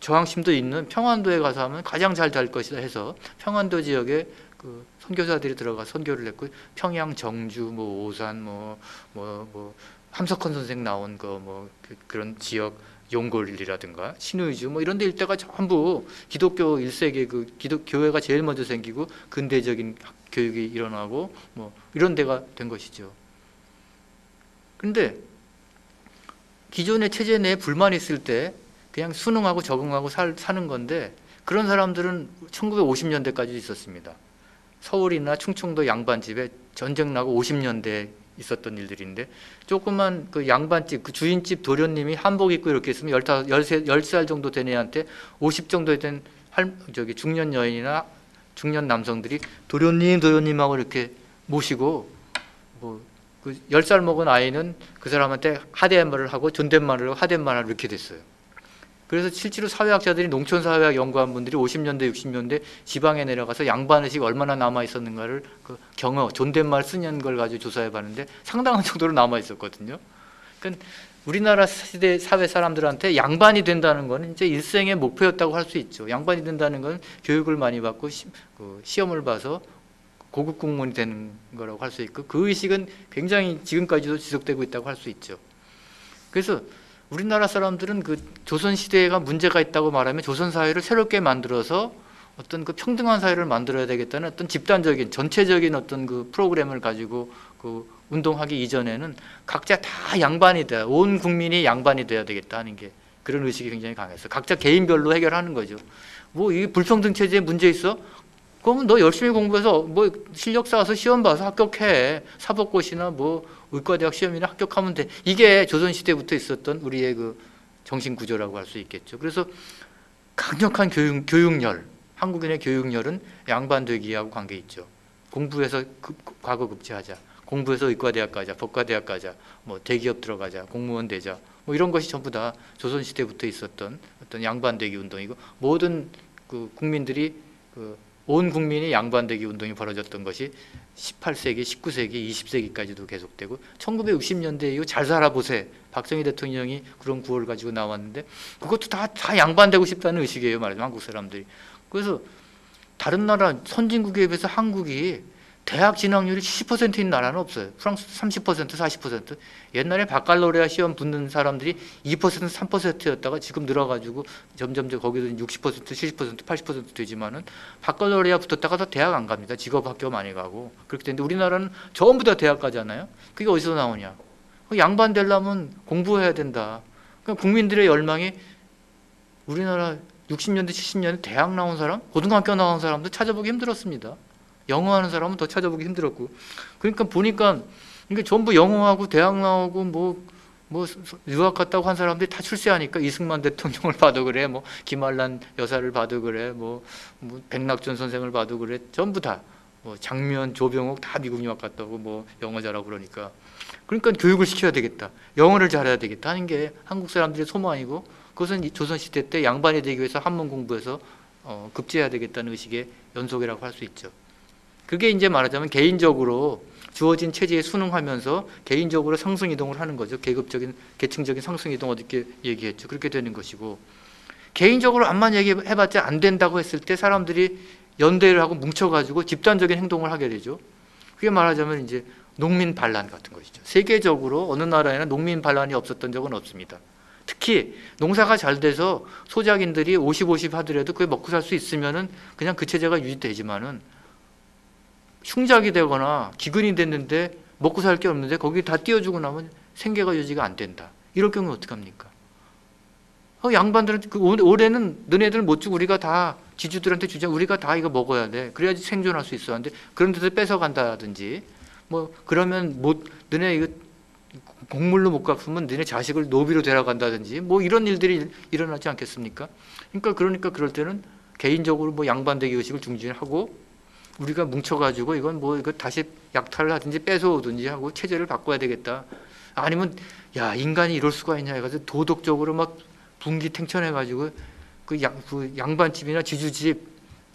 저항심도 있는 평안도에 가서 하면 가장 잘 될 것이다 해서 평안도 지역에 그 선교사들이 들어가 선교를 했고, 평양, 정주, 뭐 오산, 뭐 함석헌 선생 나온 그런 지역 용골이라든가 신의주 뭐 이런 데 일대가 전부 기독교 1세기 그 교회가 제일 먼저 생기고 근대적인 교육이 일어나고 뭐 이런 데가 된 것이죠. 근데 기존의 체제 내에 불만이 있을 때 그냥 순응하고 적응하고 사는 건데, 그런 사람들은 1950년대까지 있었습니다. 서울이나 충청도 양반집에 전쟁 나고 50년대에 있었던 일들인데, 조그만 그 양반집, 그 주인집 도련님이 한복 입고 이렇게 있으면 10살 정도 된 애한테 50 정도 된 중년 여인이나 중년 남성들이 도련님하고 이렇게 모시고, 뭐 그 10살 먹은 아이는 그 사람한테 하대말을 하고 존댓말을 하고 하댓말을 이렇게 됐어요. 그래서 실제로 사회학자들이 농촌사회학 연구한 분들이 50년대 60년대 지방에 내려가서 양반의식이 얼마나 남아 있었는가를 그 존댓말 쓰는 걸 가지고 조사해 봤는데 상당한 정도로 남아 있었거든요. 그러니까 우리나라 시대 사회 사람들한테 양반이 된다는 건 이제 일생의 목표였다고 할 수 있죠. 양반이 된다는 건 교육을 많이 받고 시험을 봐서 고급 공무원이 되는 거라고 할 수 있고, 그 의식은 굉장히 지금까지도 지속되고 있다고 할 수 있죠. 그래서 우리나라 사람들은 그 조선 시대가 문제가 있다고 말하면 조선 사회를 새롭게 만들어서 어떤 그 평등한 사회를 만들어야 되겠다는 어떤 집단적인 전체적인 어떤 그 프로그램을 가지고 그 운동하기 이전에는 각자 다 양반이 돼야, 온 국민이 양반이 돼야 되겠다 하는 게 그런 의식이 굉장히 강했어. 각자 개인별로 해결하는 거죠. 뭐 이 불평등 체제에 문제 있어? 그러면 너 열심히 공부해서 뭐 실력 쌓아서 시험 봐서 합격해. 사법고시나 뭐 의과대학 시험이나 합격하면 돼. 이게 조선시대부터 있었던 우리의 그 정신구조라고 할 수 있겠죠. 그래서 강력한 교육열, 한국인의 교육열은 양반되기하고 관계 있죠. 공부해서 과거 급제하자, 공부해서 의과대학 가자, 법과대학 가자, 뭐 대기업 들어가자, 공무원 되자, 뭐 이런 것이 전부 다 조선시대부터 있었던 어떤 양반되기 운동이고, 모든 그 국민들이 온 국민이 양반되기 운동이 벌어졌던 것이 18세기, 19세기, 20세기까지도 계속되고 1960년대 이후 잘 살아보세 박정희 대통령이 그런 구호를 가지고 나왔는데, 그것도 다 양반되고 싶다는 의식이에요, 말하자면 한국 사람들이. 그래서 다른 나라 선진국에 비해서 한국이 대학 진학률이 70%인 나라는 없어요. 프랑스 30%, 40%. 옛날에 바칼로레아 시험 붙는 사람들이 2%, 3%였다가 지금 늘어가지고 점점 거기도 60%, 70%, 80% 되지만은 바칼로레아 붙었다가 다 대학 안 갑니다. 직업학교 많이 가고. 그렇게 되는데 우리나라는 전부 다 대학 가잖아요. 그게 어디서 나오냐? 양반 되려면 공부해야 된다. 그러니까 국민들의 열망이, 우리나라 60년대, 70년대 대학 나온 사람, 고등학교 나온 사람도 찾아보기 힘들었습니다. 영어하는 사람은 더 찾아보기 힘들었고. 그러니까 보니까 이게 전부 영어하고 대학 나오고 뭐 유학 갔다고 한 사람들이 다 출세하니까, 이승만 대통령을 봐도 그래, 뭐 김한란 여사를 봐도 그래, 뭐 백낙준 선생을 봐도 그래, 전부 다 뭐 장면, 조병옥 다 미국 유학 갔다고 뭐 영어 잘하고 그러니까 교육을 시켜야 되겠다, 영어를 잘해야 되겠다 하는 게 한국 사람들의 소망이고, 그것은 조선시대 때 양반이 되기 위해서 한문 공부해서 급제해야 되겠다는 의식의 연속이라고 할 수 있죠. 그게 이제 말하자면 개인적으로 주어진 체제에 순응하면서 개인적으로 상승 이동을 하는 거죠. 계급적인, 계층적인 상승 이동 어떻게 얘기했죠. 그렇게 되는 것이고, 개인적으로 암만 얘기해봤자 안 된다고 했을 때 사람들이 연대를 하고 뭉쳐가지고 집단적인 행동을 하게 되죠. 그게 말하자면 이제 농민 반란 같은 것이죠. 세계적으로 어느 나라에는 농민 반란이 없었던 적은 없습니다. 특히 농사가 잘 돼서 소작인들이 50-50 하더라도 그게 먹고 살 수 있으면은 그냥 그 체제가 유지되지만은, 흉작이 되거나 기근이 됐는데 먹고 살 게 없는데 거기 다 띄워주고 나면 생계가 유지가 안 된다. 이럴 경우는 어떡합니까? 양반들은 올해는 너네들 못 주고 우리가 다 지주들한테 주자. 우리가 다 이거 먹어야 돼. 그래야지 생존할 수 있어. 근데 그런 데서 뺏어간다든지, 뭐 그러면 너네 이거 곡물로 못 갚으면 너네 자식을 노비로 데려간다든지, 뭐 이런 일들이 일어나지 않겠습니까? 그러니까 그럴 때는 개인적으로 뭐 양반되기 의식을 중진하고, 우리가 뭉쳐가지고 이거 다시 약탈을 하든지 뺏어오든지 하고 체제를 바꿔야 되겠다. 아니면 야, 인간이 이럴 수가 있냐 해가지고 도덕적으로 막 분기탱천해가지고 그 양반집이나 지주집,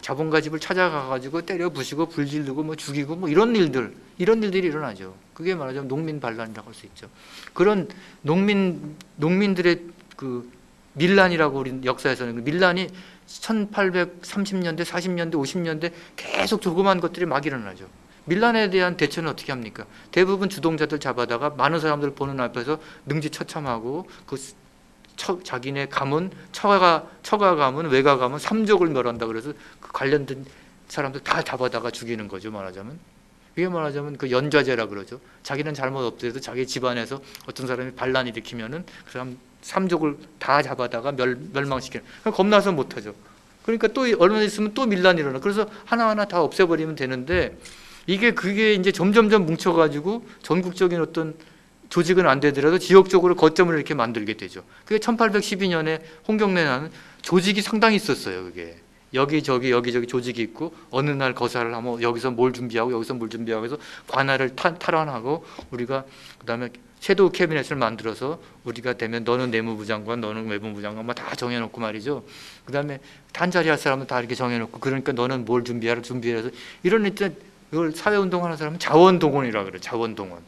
자본가집을 찾아가가지고 때려 부시고 불 지르고 뭐 죽이고 뭐 이런 일들이 일어나죠. 그게 말하자면 농민 반란이라고 할 수 있죠. 그런 농민들의 그 밀란이라고 우리 역사에서는, 밀란이 1830년대, 40년대, 50년대 계속 조그만 것들이 막 일어나죠. 밀란에 대한 대처는 어떻게 합니까? 대부분 주동자들 잡아다가 많은 사람들 보는 앞에서 능지처참하고, 자기네 가문, 처가 가문, 외가 가문, 삼족을 멸한다 그래서 그 관련된 사람들 다 잡아다가 죽이는 거죠, 말하자면. 이게 말하자면 그 연좌제라 그러죠. 자기는 잘못 없더라도 자기 집안에서 어떤 사람이 반란 일으키면은 그 사람 삼족을 다 잡아다가 멸망시키는. 겁나서 못하죠. 그러니까 또 얼마 있으면 또 밀란이 일어나. 그래서 하나하나 다 없애버리면 되는데, 그게 이제 점점점 뭉쳐가지고 전국적인 어떤 조직은 안 되더라도 지역적으로 거점을 이렇게 만들게 되죠. 그게 1812년에 홍경래라는 조직이 상당히 있었어요. 그게 여기저기 조직이 있고, 어느 날 거사를 하면 여기서 뭘 준비하고 여기서 뭘 준비하고 해서 관할을 탈환하고, 우리가 그다음에 섀도우 캐비넷을 만들어서 우리가 되면 너는 내무부 장관, 너는 외무부 장관 다 정해놓고 말이죠. 그다음에 단자리 할 사람은 다 이렇게 정해놓고, 그러니까 너는 뭘 준비해서 이런 이걸 사회운동하는 사람은 자원동원이라고 그래요. 자원동원.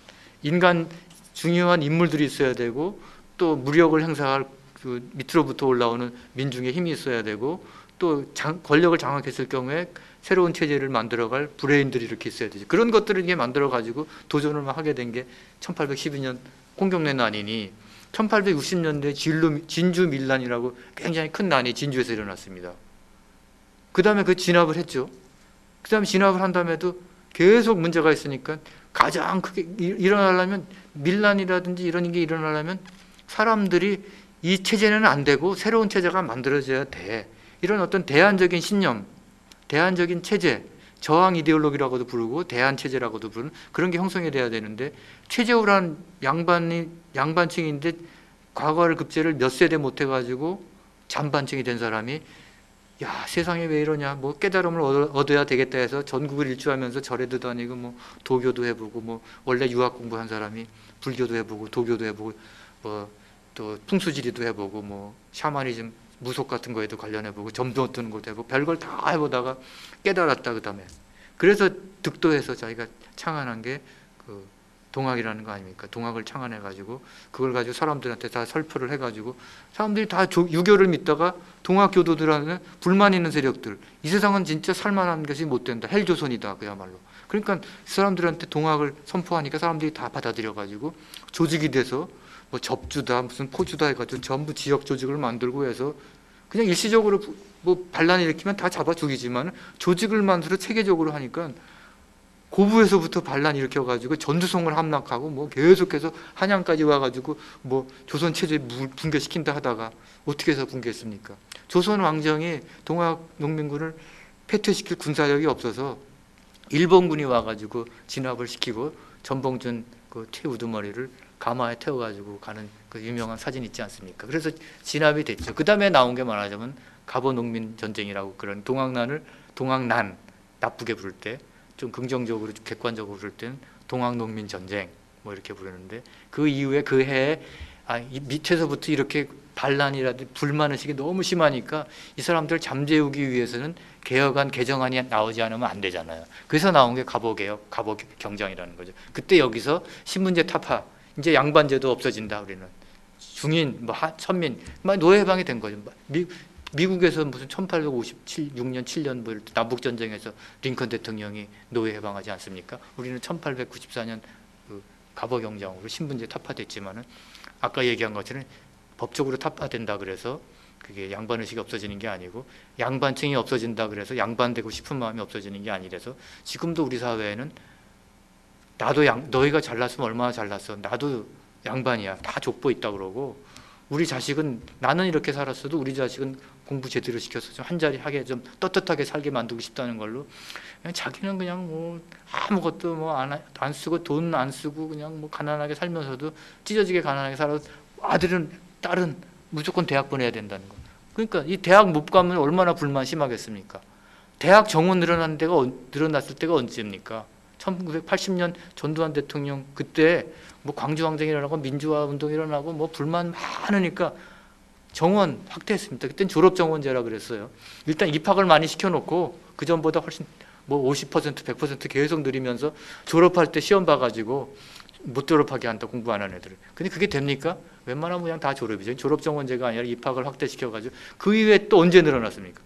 인간 중요한 인물들이 있어야 되고, 또 무력을 행사할 그 밑으로부터 올라오는 민중의 힘이 있어야 되고, 또 권력을 장악했을 경우에 새로운 체제를 만들어갈 브레인들이 이렇게 있어야 되죠. 그런 것들을 이게 만들어가지고 도전을 막 하게 된 게 1812년 홍경래 난이니, 1860년대 진주 밀란이라고 굉장히 큰 난이 진주에서 일어났습니다. 그 다음에 그 진압을 했죠. 그 다음에 진압을 한 다음에도 계속 문제가 있으니까, 가장 크게 일어나려면, 밀란이라든지 이런 게 일어나려면 사람들이 이 체제는 안 되고 새로운 체제가 만들어져야 돼. 이런 어떤 대안적인 신념, 대안적인 체제, 저항 이데올로기라고도 부르고 대안체제라고도 부르는 그런 게 형성이 돼야 되는데, 최재우란 양반층인데 과거를 급제를 몇 세대 못 해가지고 잔반층이 된 사람이, 야, 세상에 왜 이러냐, 뭐 깨달음을 얻어야 되겠다 해서 전국을 일주하면서 절에도 다니고 뭐 도교도 해보고, 뭐 원래 유학 공부한 사람이 불교도 해보고 도교도 해보고 뭐 또 풍수지리도 해보고 뭐 샤머니즘 무속 같은 거에도 관련해보고 점도 뜨는 것도 해보고 별걸 다 해보다가 깨달았다. 그 다음에 그래서 득도해서 자기가 창안한 게 그 동학이라는 거 아닙니까? 동학을 창안해가지고 그걸 가지고 사람들한테 다 설표를 해가지고 사람들이 다 유교를 믿다가 동학 교도들한테 불만 있는 세력들, 이 세상은 진짜 살만한 것이 못 된다, 헬조선이다 그야말로. 그러니까 사람들한테 동학을 선포하니까 사람들이 다 받아들여가지고 조직이 돼서 뭐 접주다 무슨 포주다 해가지고 전부 지역 조직을 만들고 해서 그냥 일시적으로 뭐 반란 일으키면 다 잡아 죽이지만 조직을 만들어 체계적으로 하니까 고부에서부터 반란 일으켜가지고 전두성을 함락하고 뭐 계속해서 한양까지 와가지고 뭐 조선 체제 붕괴시킨다 하다가 어떻게 해서 붕괴했습니까? 조선 왕정이 동학 농민군을 패퇴시킬 군사력이 없어서 일본군이 와가지고 진압을 시키고 전봉준 그 최우두머리를 가마에 태워가지고 가는 그 유명한 사진 있지 않습니까? 그래서 진압이 됐죠. 그 다음에 나온 게 말하자면 갑오농민 전쟁이라고, 그런 동학난 나쁘게 부를 때, 좀 긍정적으로 객관적으로 부를 때는 동학농민 전쟁 뭐 이렇게 부르는데, 그 이후에 그 해에 이 밑에서부터 이렇게 반란이라든지 불만의식이 너무 심하니까 이 사람들 잠재우기 위해서는 개혁안 개정안이 나오지 않으면 안 되잖아요. 그래서 나온 게 갑오개혁, 갑오경장이라는 거죠. 그때 여기서 신문제 타파, 이제 양반제도 없어진다, 우리는 중인 뭐 천민 막 노예 해방이 된 거죠. 미국에서 무슨 1857, 7년 뭐 남북 전쟁에서 링컨 대통령이 노예 해방하지 않습니까? 우리는 1894년 그 갑오경장으로 신분제 타파됐지만은 아까 얘기한 것처럼 법적으로 타파된다 그래서 그게 양반 의식이 없어지는 게 아니고, 양반층이 없어진다 그래서 양반되고 싶은 마음이 없어지는 게 아니라서 지금도 우리 사회에는 나도 너희가 잘났으면 얼마나 잘났어, 나도 양반이야, 다 족보 있다 그러고, 우리 자식은 나는 이렇게 살았어도 우리 자식은 공부 제대로 시켜서 좀 한자리 하게 좀 떳떳하게 살게 만들고 싶다는 걸로 그냥 자기는 그냥 뭐 아무것도 뭐 안 쓰고 돈 안 쓰고 그냥 뭐 가난하게 살면서도 찢어지게 가난하게 살아도 아들은 딸은 무조건 대학 보내야 된다는 거. 그러니까 이 대학 못 가면 얼마나 불만 심하겠습니까? 대학 정원 늘어났을 때가 언제입니까? 1980년 전두환 대통령 그때 뭐 광주항쟁이 일어나고 민주화 운동이 일어나고 뭐 불만 많으니까 정원 확대했습니다. 그때는 졸업정원제라 그랬어요. 일단 입학을 많이 시켜놓고 그 전보다 훨씬 뭐 50%, 100% 계속 늘리면서 졸업할 때 시험 봐가지고 못 졸업하게 한다, 공부 안 하는 애들을. 근데 그게 됩니까? 웬만하면 그냥 다 졸업이죠. 졸업정원제가 아니라 입학을 확대시켜가지고. 그 이후에 또 언제 늘어났습니까?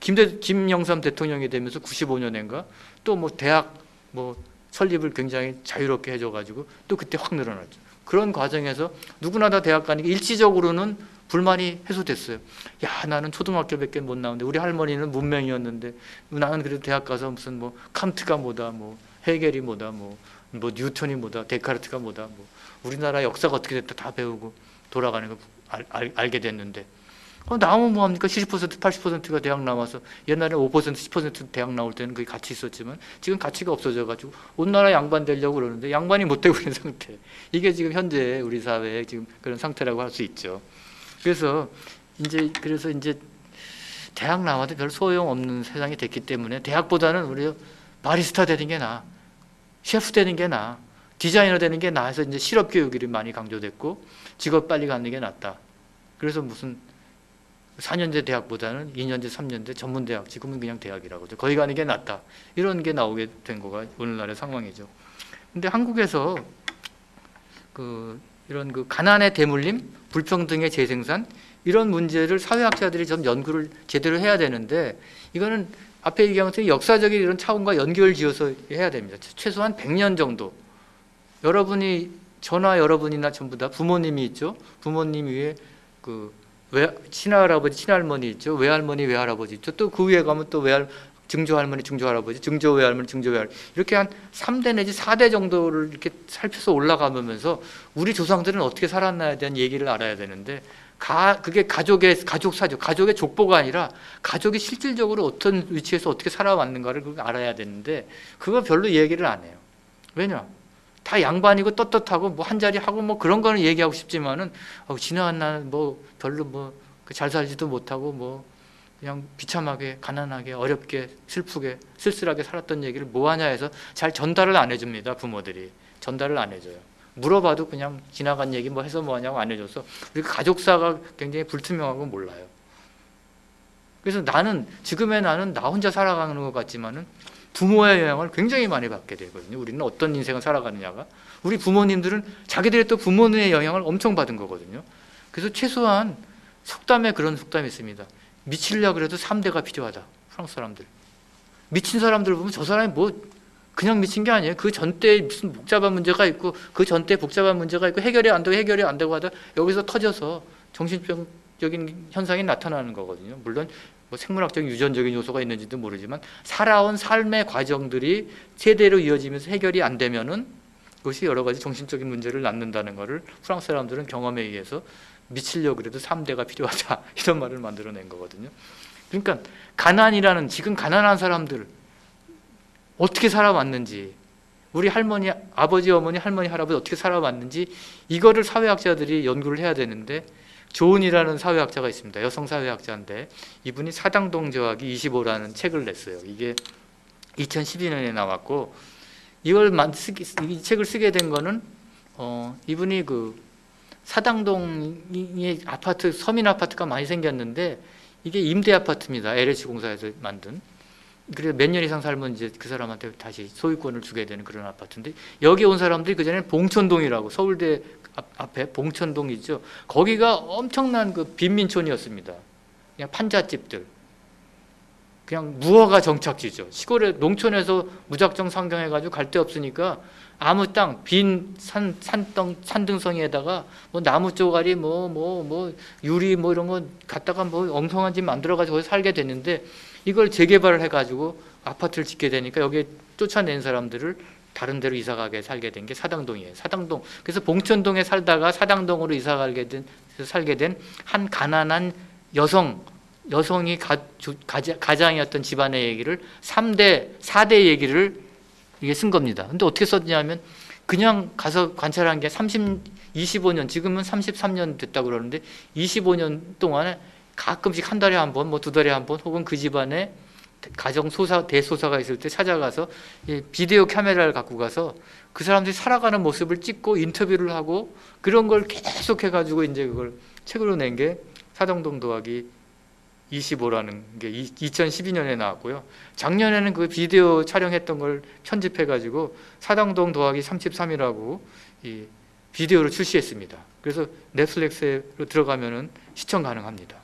김영삼 대통령이 되면서 95년인가 또 뭐 대학 뭐 설립을 굉장히 자유롭게 해줘가지고 또 그때 확 늘어났죠. 그런 과정에서 누구나 다 대학 가니까 일시적으로는 불만이 해소됐어요. 야, 나는 초등학교밖에 못 나오는데, 우리 할머니는 문맹이었는데 나는 그래도 대학 가서 무슨 뭐 칸트가 뭐다, 뭐 헤겔이 뭐다, 뭐 뉴턴이 뭐다, 데카르트가 뭐다, 뭐 우리나라 역사가 어떻게 됐다 다 배우고 돌아가는 거 알게 됐는데, 나오면 뭐합니까? 70%, 80%가 대학 나와서, 옛날에 5%, 10% 대학 나올 때는 그게 가치 있었지만 지금 가치가 없어져가지고 온 나라 양반 되려고 그러는데 양반이 못 되고 있는 상태. 이게 지금 현재 우리 사회의 지금 그런 상태라고 할 수 있죠. 그래서 이제 대학 나와도 별 소용없는 세상이 됐기 때문에 대학보다는 우리 바리스타 되는 게 나아, 셰프 되는 게 나아, 디자이너 되는 게 나아서 이제 실업 교육이 많이 강조됐고 직업 빨리 갖는 게 낫다. 그래서 무슨 4년제 대학보다는 2년제, 3년제 전문대학, 지금은 그냥 대학이라고 하죠. 거기 가는 게 낫다. 이런 게 나오게 된 거가 오늘날의 상황이죠. 근데 한국에서 이런 가난의 대물림, 불평등의 재생산, 이런 문제를 사회학자들이 좀 연구를 제대로 해야 되는데, 이거는 앞에 얘기한 것처럼 역사적인 이런 차원과 연결 지어서 해야 됩니다. 최소한 100년 정도. 여러분이나 전부 다 부모님이 있죠. 부모님 위에 친할아버지, 친할머니 있죠. 외할머니, 외할아버지 있죠. 또 그 위에 가면 또 증조할머니, 증조할아버지, 증조외할머니, 증조외할머니, 이렇게 한 3대 내지 4대 정도를 이렇게 살펴서 올라가면서 우리 조상들은 어떻게 살았나에 대한 얘기를 알아야 되는데, 그게 가족의 족보가 아니라 가족이 실질적으로 어떤 위치에서 어떻게 살아왔는가를 알아야 되는데, 그거 별로 얘기를 안 해요. 왜냐? 다 양반이고 떳떳하고 뭐 한자리 하고 뭐 그런 거는 얘기하고 싶지만은 지나간 날 뭐 별로 뭐 잘 살지도 못하고 뭐 그냥 비참하게 가난하게 어렵게 슬프게 쓸쓸하게 살았던 얘기를 뭐하냐 해서 잘 전달을 안 해줍니다. 부모들이 전달을 안 해줘요. 물어봐도 그냥 지나간 얘기 뭐 해서 뭐하냐고 안 해줘서 우리 가족사가 굉장히 불투명하고 몰라요. 그래서 지금의 나는 나 혼자 살아가는 것 같지만은 부모의 영향을 굉장히 많이 받게 되거든요. 우리는 어떤 인생을 살아가느냐가, 우리 부모님들은 자기들이 또 부모님의 영향을 엄청 받은 거거든요. 그래서 최소한 그런 속담이 있습니다. 미치려고 그래도 3대가 필요하다. 프랑스 사람들. 미친 사람들 보면 저 사람이 뭐 그냥 미친 게 아니에요. 그 전대에 무슨 복잡한 문제가 있고 그 전대에 복잡한 문제가 있고 해결이 안 되고 하다 여기서 터져서 정신병적인 현상이 나타나는 거거든요. 물론 뭐 생물학적인 유전적인 요소가 있는지도 모르지만 살아온 삶의 과정들이 세대로 이어지면서 해결이 안 되면은 그것이 여러 가지 정신적인 문제를 낳는다는 것을 프랑스 사람들은 경험에 의해서 미치려고 그래도 3대가 필요하다 이런 말을 만들어낸 거거든요. 그러니까 지금 가난한 사람들 어떻게 살아왔는지, 우리 할머니, 아버지, 어머니, 할머니, 할아버지 어떻게 살아왔는지 이거를 사회학자들이 연구를 해야 되는데, 조은이라는 사회학자가 있습니다. 여성 사회학자인데 이분이 사당동 저하기 25라는 책을 냈어요. 이게 2012년에 나왔고, 이 책을 쓰게 된 거는 이분이 사당동에 서민 아파트가 많이 생겼는데 이게 임대 아파트입니다. LH 공사에서 만든. 그래서 몇 년 이상 살면 이제 그 사람한테 다시 소유권을 주게 되는 그런 아파트인데, 여기 온 사람들이 그전에는 봉천동이라고, 서울대 앞에 봉천동 있죠. 거기가 엄청난 빈민촌이었습니다. 그냥 판잣집들. 그냥 무허가 정착지죠. 시골에 농촌에서 무작정 상경해가지고 갈 데 없으니까 아무 땅, 빈 산등성이에다가 뭐 나무 쪼가리, 유리 이런 거 갖다가 엉성한 집 만들어가지고 거기서 살게 됐는데, 이걸 재개발을 해가지고 아파트를 짓게 되니까 여기에 쫓아낸 사람들을 다른 데로 이사가게 살게 된 게 사당동이에요. 사당동. 그래서 봉천동에 살다가 사당동으로 살게 된 한 가난한 여성이 가장이었던 집안의 얘기를 4대 얘기를 이게 쓴 겁니다. 근데 어떻게 썼냐면, 그냥 가서 관찰한 게 25년, 지금은 33년 됐다고 그러는데 25년 동안에 가끔씩 한 달에 한 번, 두 달에 한 번, 혹은 그 집안에 대소사가 있을 때 찾아가서 비디오 카메라를 갖고 가서 그 사람들이 살아가는 모습을 찍고 인터뷰를 하고, 그런 걸 계속 해가지고 이제 그걸 책으로 낸 게 사당동 더하기 25라는 게 2012년에 나왔고요. 작년에는 그 비디오 촬영했던 걸 편집해가지고 사당동 더하기 33이라고 이 비디오로 출시했습니다. 그래서 넷플릭스로 들어가면은 시청 가능합니다.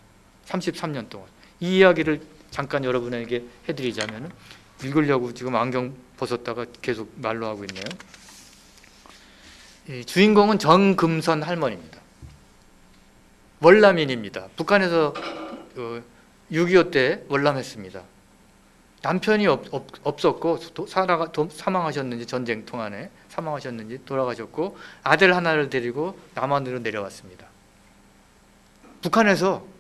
33년 동안. 이 이야기를 잠깐 여러분에게 해드리자면은, 읽으려고 지금 안경 벗었다가 계속 말로 하고 있네요. 이 주인공은 정금선 할머니입니다. 월남인입니다. 북한에서 6.25 때 월남했습니다. 남편이 없었고 사망하셨는지, 전쟁 동안에 사망하셨는지 돌아가셨고, 아들 하나를 데리고 남한으로 내려왔습니다. 북한에서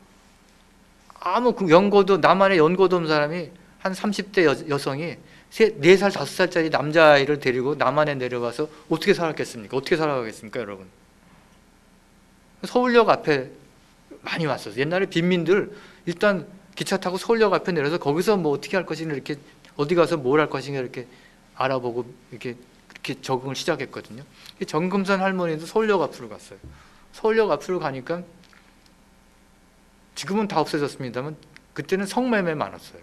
남한에 연고도 없는 사람이 한 30대 여성이 4살, 5살짜리 남자아이를 데리고 남한에 내려와서 어떻게 살았겠습니까? 어떻게 살아가겠습니까, 여러분? 서울역 앞에 많이 왔어요. 옛날에 빈민들 일단 기차 타고 서울역 앞에 내려서 거기서 뭐 어떻게 할 것인가, 이렇게 어디 가서 뭘 할 것인가 이렇게 알아보고 그렇게 적응을 시작했거든요. 정금선 할머니도 서울역 앞으로 갔어요. 서울역 앞으로 가니까 지금은 다 없어졌습니다만 그때는 성매매 많았어요.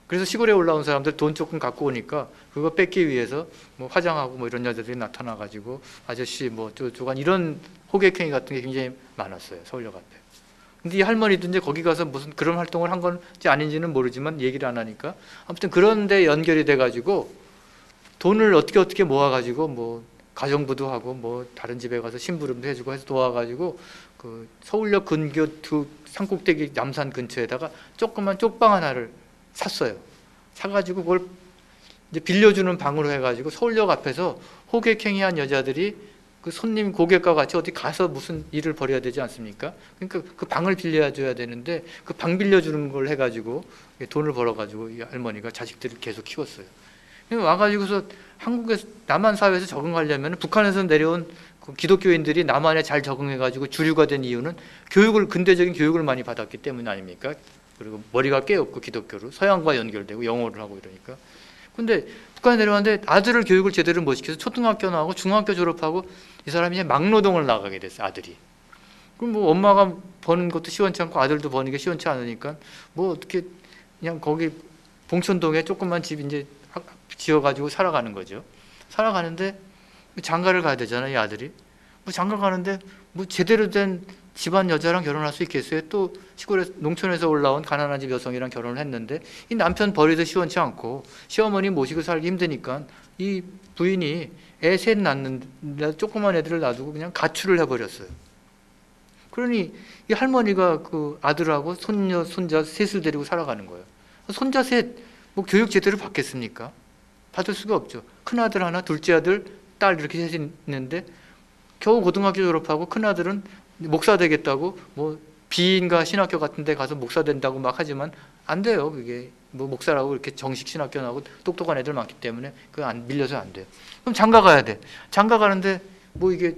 그래서 시골에 올라온 사람들 돈 조금 갖고 오니까 그거 뺏기 위해서 뭐 화장하고 이런 여자들이 나타나가지고 아저씨 조간 이런 호객행위 같은 게 굉장히 많았어요. 서울역 앞에. 근데 이 할머니도 이제 거기 가서 무슨 그런 활동을 한 건지 아닌지는 모르지만 얘기를 안 하니까, 아무튼 그런 데 연결이 돼가지고 돈을 어떻게 모아가지고 가정부도 하고 다른 집에 가서 심부름도 해주고 해서 도와가지고 그 서울역 근교 산꼭대기 남산 근처에다가 조그만 쪽방 하나를 샀어요. 사가지고 그걸 이제 빌려주는 방으로 해가지고 서울역 앞에서 호객행위한 여자들이 그 손님 고객과 같이 어디 가서 무슨 일을 벌여야 되지 않습니까? 그러니까 그 방을 빌려줘야 되는데 그 방 빌려주는 걸 해가지고 돈을 벌어가지고 이 할머니가 자식들을 계속 키웠어요. 와가지고서 한국에서 남한 사회에서 적응하려면 북한에서 내려온 그 기독교인들이 남한에 잘 적응해가지고 주류가 된 이유는 근대적인 교육을 많이 받았기 때문 아닙니까? 그리고 머리가 깨없고 기독교로 서양과 연결되고 영어를 하고 이러니까. 근데 북한에 내려왔는데 아들을 교육을 제대로 못 시켜서 초등학교 나오고 중학교 졸업하고 이 사람이 이제 막노동을 나가게 됐어요. 아들이. 그럼 뭐 엄마가 버는 것도 시원치 않고 아들도 버는 게 시원치 않으니까 뭐 어떻게 그냥 거기 봉천동에 조그만 집 이제 지어가지고 살아가는 거죠. 살아가는데 장가를 가야 되잖아요, 이 아들이. 뭐 장가 가는데 뭐 제대로 된 집안 여자랑 결혼할 수 있겠어요? 또 시골에 농촌에서 올라온 가난한 집 여성이랑 결혼을 했는데 이 남편 버리도 시원치 않고 시어머니 모시고 살기 힘드니까 이 부인이 애 셋 낳는데 조그만 애들을 놔두고 그냥 가출을 해버렸어요. 그러니 이 할머니가 그 아들하고 손녀, 손자 셋을 데리고 살아가는 거예요. 손자 셋, 뭐 교육 제대로 받겠습니까? 받을 수가 없죠. 큰아들 하나, 둘째 아들, 딸 이렇게 셋이 있는데 겨우 고등학교 졸업하고 큰아들은 목사 되겠다고 뭐 비인가 신학교 같은 데 가서 목사 된다고 막 하지만 안 돼요. 그게 뭐 목사라고 이렇게 정식 신학교 나오고 똑똑한 애들 많기 때문에 그거 안 밀려서 안 돼요. 그럼 장가 가야 돼. 장가 가는데 뭐 이게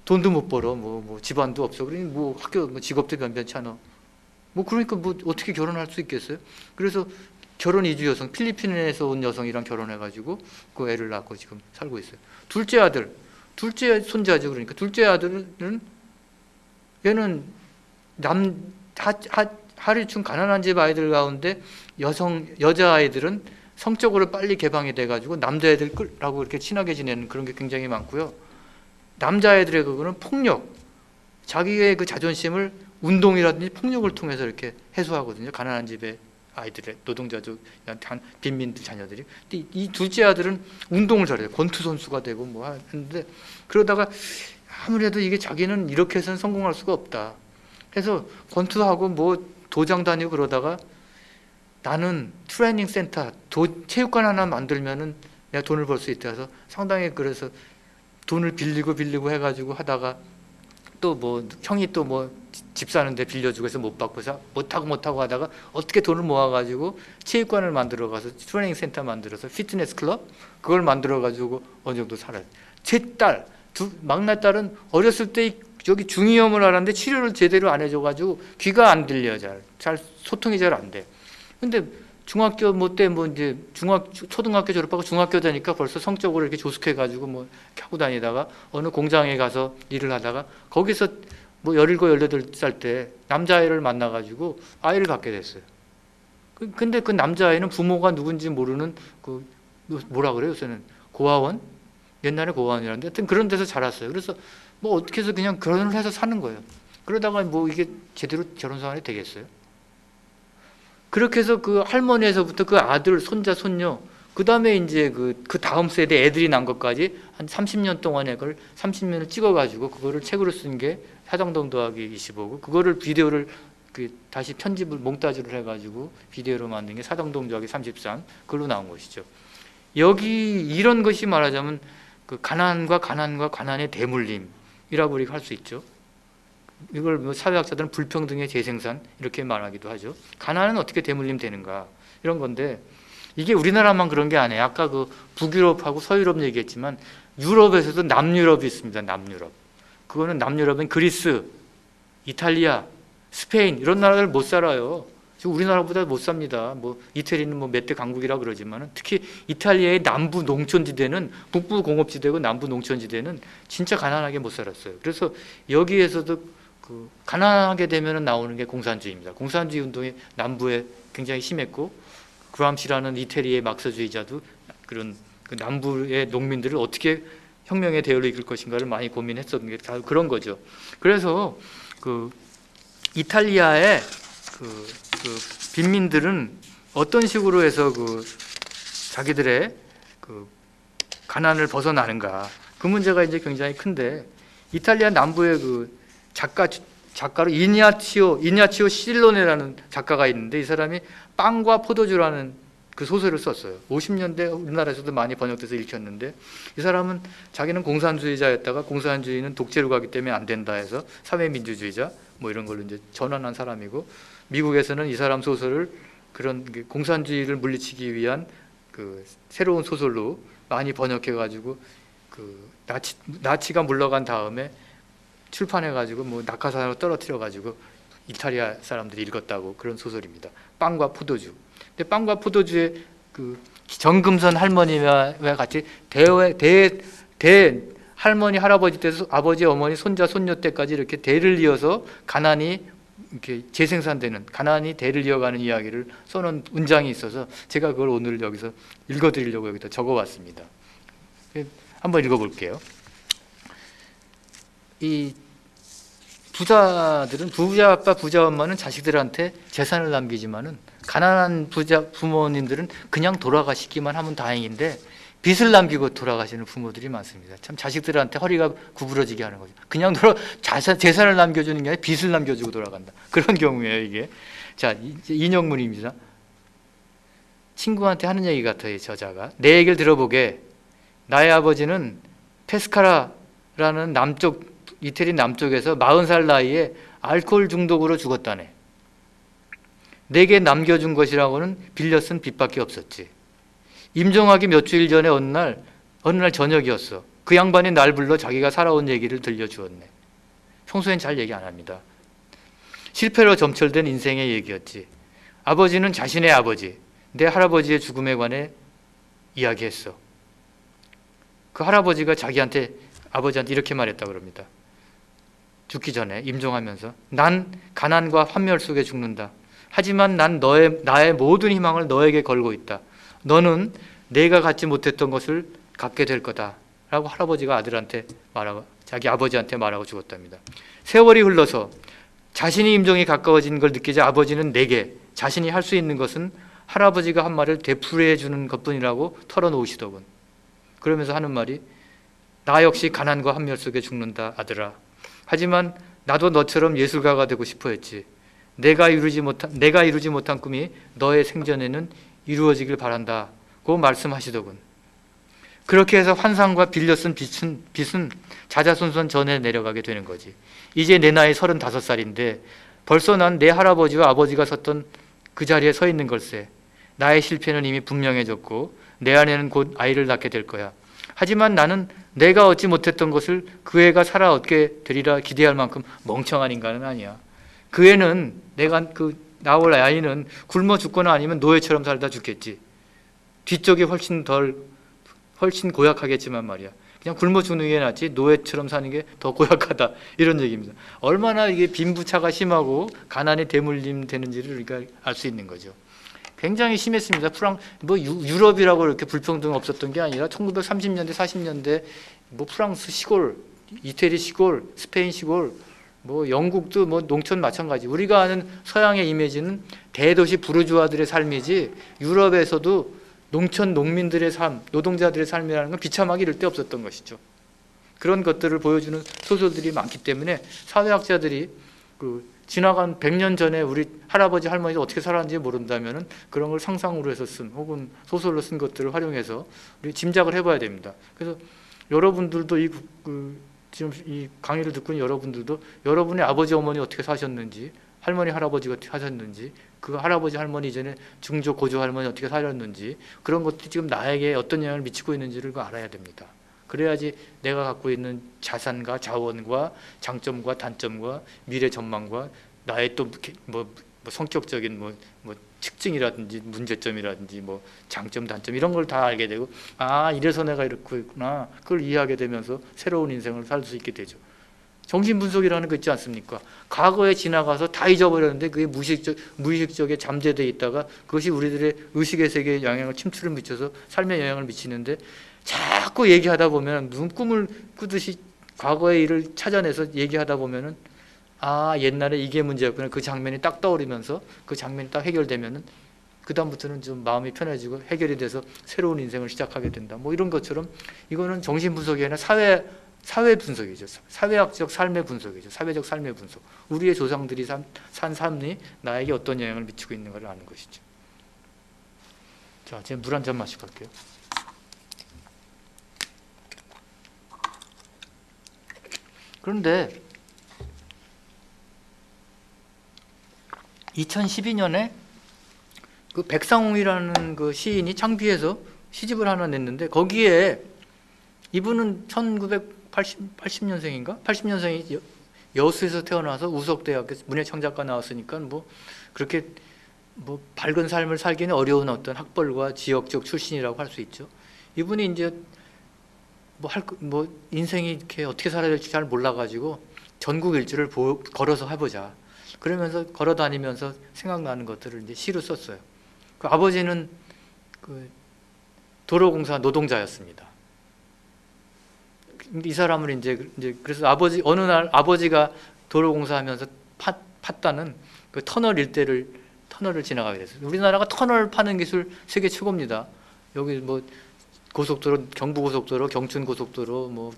돈도 못 벌어. 뭐 집안도 없어. 그러니 뭐 학교 뭐 직업도 변변치 않아. 뭐 그러니까 뭐 어떻게 결혼할 수 있겠어요? 그래서 결혼 이주 여성, 필리핀에서 온 여성이랑 결혼해가지고 그 애를 낳고 지금 살고 있어요. 둘째 아들, 둘째 손자죠. 그러니까 둘째 아들은 얘는 하리충 가난한 집 아이들 가운데 여자 아이들은 성적으로 빨리 개방이 돼가지고 남자애들하고 이렇게 친하게 지내는 그런 게 굉장히 많고요. 남자애들의 그거는 폭력, 자기의 그 자존심을 운동이라든지 폭력을 통해서 이렇게 해소하거든요. 가난한 집의 아이들의 노동자족, 빈민들 자녀들이. 근데 이 둘째 아들은 운동을 잘해요. 권투 선수가 되고 뭐 하는데 그러다가 아무래도 이게 자기는 이렇게 해서는 성공할 수가 없다. 그래서 권투하고 뭐 도장 다니고 그러다가 나는 트레이닝 센터, 체육관 하나 만들면은 내가 돈을 벌 수 있다 해서 상당히 그래서 돈을 빌리고 해가지고 하다가 또 뭐 형이 또 뭐 집 사는데 빌려주고 해서 못 받고서 못하고 하다가 어떻게 돈을 모아가지고 체육관을 만들어 가서 트레이닝 센터 만들어서 피트니스 클럽 그걸 만들어 가지고 어느 정도 살아요. 제 딸, 막내딸은 어렸을 때 저기 중이염을 알았는데 치료를 제대로 안 해줘가지고 귀가 안 들려 잘 소통이 잘 안 돼. 근데 중학교 이제 초등학교 졸업하고 중학교 되니까 벌써 성적으로 이렇게 조숙해가지고 뭐 하고 다니다가 어느 공장에 가서 일을 하다가 거기서 뭐 17, 18살 때 남자아이를 만나가지고 아이를 갖게 됐어요. 근데 그 남자아이는 부모가 누군지 모르는 그 뭐라 그래요? 요새는 고아원? 옛날에 고아원이라는데 하여튼 그런 데서 자랐어요. 그래서 뭐 어떻게 해서 그냥 결혼을 해서 사는 거예요. 그러다가 뭐 이게 제대로 결혼 생활이 되겠어요? 그렇게 해서 그 할머니에서부터 그 아들, 손자, 손녀, 그 다음에 이제 그 다음 세대 애들이 난 것까지 한 30년 동안에 그걸 30년을 찍어가지고 그거를 책으로 쓴 게 사정동 더하기 25고 그거를 비디오를 다시 편집을 몽타주를 해가지고 비디오로 만든 게 사정동 더하기 33 그걸로 나온 것이죠. 여기 이런 것이 말하자면 그 가난과 가난의 대물림이라고 우리가 할 수 있죠. 이걸 뭐 사회학자들은 불평등의 재생산 이렇게 말하기도 하죠. 가난은 어떻게 대물림 되는가 이런 건데 이게 우리나라만 그런 게 아니에요. 아까 그 북유럽하고 서유럽 얘기했지만 유럽에서도 남유럽이 있습니다. 남유럽. 그거는 남유럽은 그리스, 이탈리아, 스페인 이런 나라들 못 살아요. 지금 우리나라보다 못 삽니다. 뭐 이태리는 뭐 몇 대 강국이라 그러지만 특히 이탈리아의 남부 농촌지대는 북부 공업지대고 남부 농촌지대는 진짜 가난하게 못 살았어요. 그래서 여기에서도 그 가난하게 되면 나오는 게 공산주의입니다. 공산주의 운동이 남부에 굉장히 심했고 그람시라는 이태리의 막스주의자도 그런 그 남부의 농민들을 어떻게 혁명의 대열로 이끌 것인가를 많이 고민했었던 게 다 그런 거죠. 그래서 그 이탈리아의 그 빈민들은 어떤 식으로 해서 그 자기들의 그 가난을 벗어나는가 그 문제가 이제 굉장히 큰데 이탈리아 남부의 그 작가로 이냐치오 실로네라는 작가가 있는데 이 사람이 빵과 포도주라는 그 소설을 썼어요. 50년대 우리나라에서도 많이 번역돼서 읽혔는데 이 사람은 자기는 공산주의자였다가 공산주의는 독재로 가기 때문에 안 된다 해서 사회민주주의자 뭐 이런 걸로 이제 전환한 사람이고 미국에서는 이 사람 소설을 그런 공산주의를 물리치기 위한 그 새로운 소설로 많이 번역해 가지고 그 나치가 물러간 다음에 출판해 가지고 뭐 낙하산으로 떨어뜨려 가지고 이탈리아 사람들이 읽었다고 그런 소설입니다. 빵과 포도주. 근데 빵과 포도주의 그 정금선 할머니와 같이 대 할머니, 할아버지 때서 아버지, 어머니, 손자, 손녀 때까지 이렇게 대를 이어서 가난이 이렇게 재생산되는, 가난이 대를 이어가는 이야기를 써놓은 문장이 있어서 제가 그걸 오늘 여기서 읽어드리려고 여기다 적어왔습니다. 한번 읽어볼게요. 이 부자들은, 부자 아빠, 부자 엄마는 자식들한테 재산을 남기지만은 가난한 부모님들은 그냥 돌아가시기만 하면 다행인데 빚을 남기고 돌아가시는 부모들이 많습니다. 참 자식들한테 허리가 구부러지게 하는 거죠. 그냥 재산을 남겨주는 게 아니라 빚을 남겨주고 돌아간다. 그런 경우예요, 이게. 자, 인용문입니다. 친구한테 하는 얘기 같아요, 저자가. 내 얘기를 들어보게. 나의 아버지는 페스카라라는 이태리 남쪽에서 40살 나이에 알코올 중독으로 죽었다네. 내게 남겨준 것이라고는 빌려 쓴 빚밖에 없었지. 임종하기 몇 주일 전에 어느 날 저녁이었어. 그 양반이 날 불러 자기가 살아온 얘기를 들려주었네. 평소엔 잘 얘기 안 합니다. 실패로 점철된 인생의 얘기였지. 아버지는 자신의 아버지, 내 할아버지의 죽음에 관해 이야기했어. 그 할아버지가 아버지한테 이렇게 말했다 그럽니다. 죽기 전에, 임종하면서, 난 가난과 환멸 속에 죽는다. 하지만 난 나의 모든 희망을 너에게 걸고 있다. 너는 내가 갖지 못했던 것을 갖게 될 거다. 라고 할아버지가 자기 아버지한테 말하고 죽었답니다. 세월이 흘러서 자신이 임종이 가까워진 걸 느끼자 아버지는 내게 자신이 할 수 있는 것은 할아버지가 한 말을 되풀이해 주는 것뿐이라고 털어놓으시더군. 그러면서 하는 말이, 나 역시 가난과 환멸 속에 죽는다, 아들아. 하지만 나도 너처럼 예술가가 되고 싶어 했지. 내가 이루지 못한 꿈이 너의 생전에는 이루어지길 바란다고 말씀하시더군. 그렇게 해서 환상과 빌려 쓴 빚은 자자손손 전해 내려가게 되는 거지. 이제 내 나이 35살인데 벌써 난 내 할아버지와 아버지가 섰던 그 자리에 서 있는 걸세. 나의 실패는 이미 분명해졌고 내 아내는 곧 아이를 낳게 될 거야. 하지만 나는 내가 얻지 못했던 것을 그 애가 살아 얻게 되리라 기대할 만큼 멍청한 인간은 아니야. 그 애는 나올 아이는 굶어 죽거나 아니면 노예처럼 살다 죽겠지. 뒤쪽이 훨씬 고약하겠지만 말이야. 그냥 굶어 죽는 게 낫지 노예처럼 사는 게 더 고약하다. 이런 얘기입니다. 얼마나 이게 빈부차가 심하고 가난이 대물림 되는지를 우리가 알 수 있는 거죠. 굉장히 심했습니다. 유럽이라고 이렇게 불평등 없었던 게 아니라 1930년대, 40년대 프랑스 시골, 이태리 시골, 스페인 시골, 영국도 농촌 마찬가지. 우리가 아는 서양의 이미지는 대도시 부르주아들의 삶이지 유럽에서도 농촌 농민들의 삶, 노동자들의 삶이라는 건 비참하기 이를 데 없었던 것이죠. 그런 것들을 보여주는 소설들이 많기 때문에 사회학자들이 지나간 100년 전에 우리 할아버지 할머니가 어떻게 살았는지 모른다면은 그런 걸 상상으로 해서 쓴 혹은 소설로 쓴 것들을 활용해서 우리 짐작을 해봐야 됩니다. 그래서 여러분들도 지금 이 강의를 듣고 있는 여러분들도 여러분의 아버지 어머니 어떻게 사셨는지, 할머니 할아버지가 어떻게 사셨는지, 그 할아버지 할머니 이전에 중조 고조 할머니 어떻게 살았는지 그런 것들이 지금 나에게 어떤 영향을 미치고 있는지를 알아야 됩니다. 그래야지 내가 갖고 있는 자산과 자원과 장점과 단점과 미래 전망과 나의 또 성격적인 특징이라든지 문제점이라든지 장점 단점 이런 걸 다 알게 되고, 이래서 내가 이렇게 있구나, 그걸 이해하게 되면서 새로운 인생을 살 수 있게 되죠. 정신분석이라는 거 있지 않습니까? 과거에 지나가서 다 잊어버렸는데 그게 무의식적에 잠재되어 있다가 그것이 우리들의 의식의 세계에 침투를 미쳐서 삶에 영향을 미치는데, 자꾸 얘기하다 보면 무슨 꿈을 꾸듯이 과거의 일을 찾아내서 얘기하다 보면은 옛날에 이게 문제였구나, 그 장면이 딱 떠오르면서 그 장면이 딱 해결되면은 그 다음부터는 좀 마음이 편해지고 해결이 돼서 새로운 인생을 시작하게 된다. 이런 것처럼 이거는 정신분석이 아니라 사회 분석이죠. 사회학적 삶의 분석이죠. 사회적 삶의 분석. 우리의 조상들이 산 삶이 나에게 어떤 영향을 미치고 있는 걸 아는 것이죠. 자, 제가 물 한 잔 마시고 갈게요. 그런데 2012년에 그 백상홍이라는 그 시인이 창비해서 시집을 하나 냈는데, 거기에 이분은 1980년생인가? 80년생이 여수에서 태어나서 우석대학교 문예창작과 나왔으니까 뭐 그렇게 뭐 밝은 삶을 살기는 어려운 어떤 학벌과 지역적 출신이라고 할 수 있죠. 이분이 이제 뭐 인생이 이렇게 어떻게 살아야 될지 잘 몰라가지고 전국 일주를 걸어서 해보자. 그러면서 걸어 다니면서 생각나는 것들을 이제 시로 썼어요. 그 아버지는 그 도로공사 노동자였습니다. 이 사람을 이제 그래서 어느 날 아버지가 도로공사하면서 팠다는 그 터널을 지나가게 됐어요. 우리나라가 터널 파는 기술 세계 최고입니다. 여기 뭐 고속도로, 경부고속도로, 경춘고속도로 뭐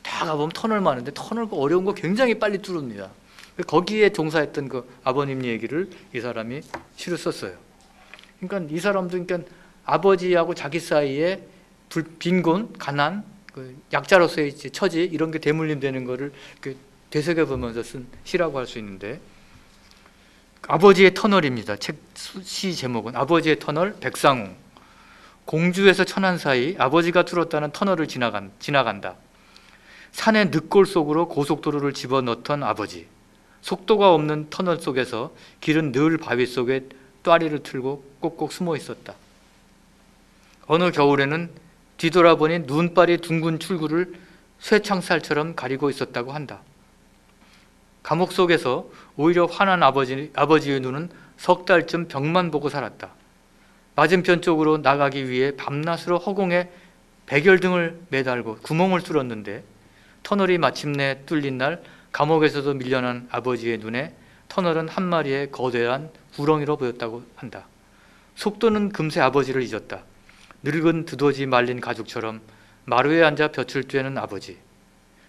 다 가보면 터널 많은데 터널 어려운 거 굉장히 빨리 뚫습니다. 거기에 종사했던 그 아버님 얘기를 이 사람이 시로 썼어요. 그러니까 이 사람도 그러니까 아버지하고 자기 사이에 빈곤, 가난, 그 약자로서의 처지 이런 게 대물림되는 거를 되새겨 보면서 쓴 시라고 할 수 있는데, 아버지의 터널입니다. 시 제목은 아버지의 터널. 백상웅. 공주에서 천안 사이 아버지가 뚫었다는 터널을 지나간다. 산의 늪골 속으로 고속도로를 집어넣던 아버지. 속도가 없는 터널 속에서 길은 늘 바위 속에 또아리를 틀고 꼭꼭 숨어 있었다. 어느 겨울에는 뒤돌아보니 눈발이 둥근 출구를 쇠창살처럼 가리고 있었다고 한다. 감옥 속에서 오히려 화난 아버지의 눈은 석 달쯤 벽만 보고 살았다. 맞은편 쪽으로 나가기 위해 밤낮으로 허공에 백열등을 매달고 구멍을 뚫었는데 터널이 마침내 뚫린 날 감옥에서도 밀려난 아버지의 눈에 터널은 한 마리의 거대한 구렁이로 보였다고 한다. 속도는 금세 아버지를 잊었다. 늙은 두더지 말린 가죽처럼 마루에 앉아 볕을 쬐는 아버지.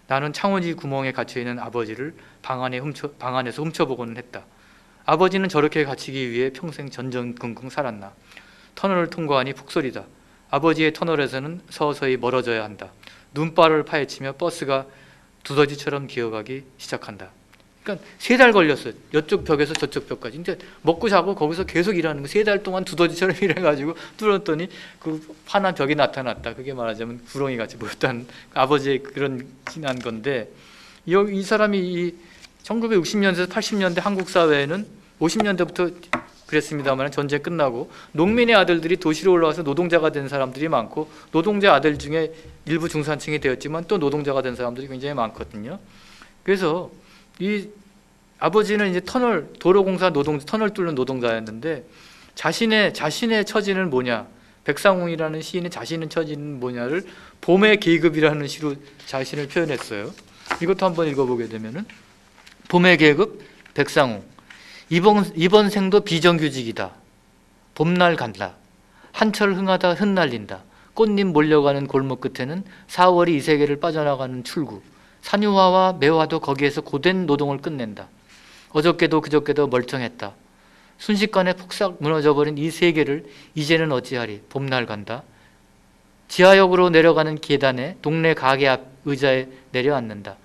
나는 창호지 구멍에 갇혀있는 아버지를 방 안에서 훔쳐보고는 했다. 아버지는 저렇게 갇히기 위해 평생 전전긍긍 살았나. 터널을 통과하니 폭설이다. 아버지의 터널에서는 서서히 멀어져야 한다. 눈발을 파헤치며 버스가 두더지처럼 기어가기 시작한다. 그러니까 3달 걸렸어요. 이쪽 벽에서 저쪽 벽까지. 이제 먹고 자고 거기서 계속 일하는 거. 3달 동안 두더지처럼 일해가지고 뚫었더니 그 환한 벽이 나타났다. 그게 말하자면 구렁이 같이 보였다는 아버지의 그런 지난 건데, 이 사람이 1960년대에서 80년대 한국 사회에는 50년대부터 그랬습니다만 전쟁 끝나고 농민의 아들들이 도시로 올라와서 노동자가 된 사람들이 많고, 노동자 아들 중에 일부 중산층이 되었지만 또 노동자가 된 사람들이 굉장히 많거든요. 그래서 이 아버지는 이제 도로공사 터널 뚫는 노동자였는데 자신의 처지는 뭐냐, 백상웅이라는 시인의 자신의 처지는 뭐냐를 봄의 계급이라는 시로 자신을 표현했어요. 이것도 한번 읽어보게 되면은, 봄의 계급 백상웅. 이번 생도 비정규직이다. 봄날 간다. 한철 흥하다 흩날린다. 꽃잎 몰려가는 골목 끝에는 4월이 이 세계를 빠져나가는 출구. 산유화와 매화도 거기에서 고된 노동을 끝낸다. 어저께도 그저께도 멀쩡했다. 순식간에 폭삭 무너져버린 이 세계를 이제는 어찌하리. 봄날 간다. 지하역으로 내려가는 계단에 동네 가게 앞 의자에 내려앉는다.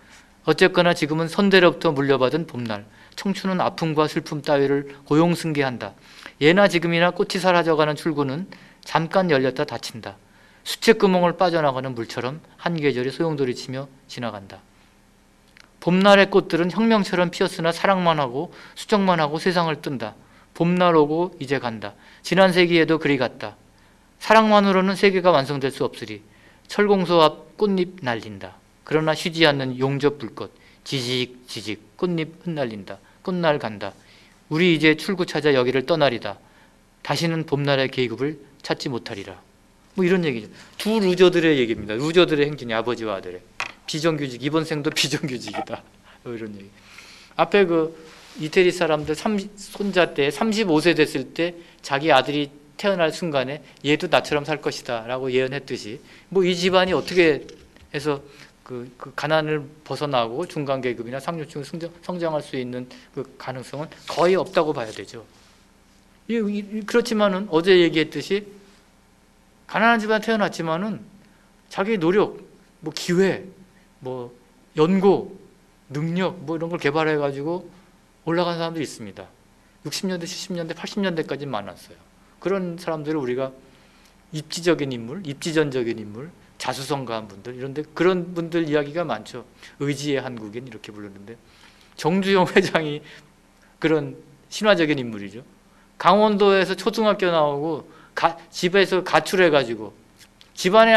어쨌거나 지금은 선대로부터 물려받은 봄날. 청춘은 아픔과 슬픔 따위를 고용승계한다. 예나 지금이나 꽃이 사라져가는 출구는 잠깐 열렸다 닫힌다. 수채구멍을 빠져나가는 물처럼 한 계절이 소용돌이치며 지나간다. 봄날의 꽃들은 혁명처럼 피었으나 사랑만 하고 수정만 하고 세상을 뜬다. 봄날 오고 이제 간다. 지난 세기에도 그리 갔다. 사랑만으로는 세계가 완성될 수 없으리. 철공소 앞 꽃잎 날린다. 그러나 쉬지 않는 용접 불꽃. 지직 꽃잎 흩날린다. 꽃날 간다. 우리 이제 출구 찾아 여기를 떠나리다. 다시는 봄날의 계급을 찾지 못하리라. 뭐 이런 얘기죠. 두 루저들의 얘기입니다. 루저들의 행진이 아버지와 아들의. 비정규직, 이번 생도 비정규직이다. 뭐 이런 얘기. 앞에 그 이태리 사람들 손자 때 35세 됐을 때 자기 아들이 태어날 순간에 얘도 나처럼 살 것이다 라고 예언했듯이, 뭐 이 집안이 어떻게 해서 그 가난을 벗어나고 중간계급이나 상류층 성장할 수 있는 그 가능성은 거의 없다고 봐야 되죠. 그렇지만은 어제 얘기했듯이 가난한 집안에 태어났지만은 자기 노력, 뭐 기회, 뭐 연고, 능력 뭐 이런 걸 개발해 가지고 올라간 사람들이 있습니다. 60년대, 70년대, 80년대까지 많았어요. 그런 사람들을 우리가 입지적인 인물, 입지전적인 인물, 자수성가한 분들, 이런데 그런 분들 이야기가 많죠. 의지의 한국인 이렇게 부르는데, 정주영 회장이 그런 신화적인 인물이죠. 강원도에서 초등학교 나오고 집에서 가출해가지고 집안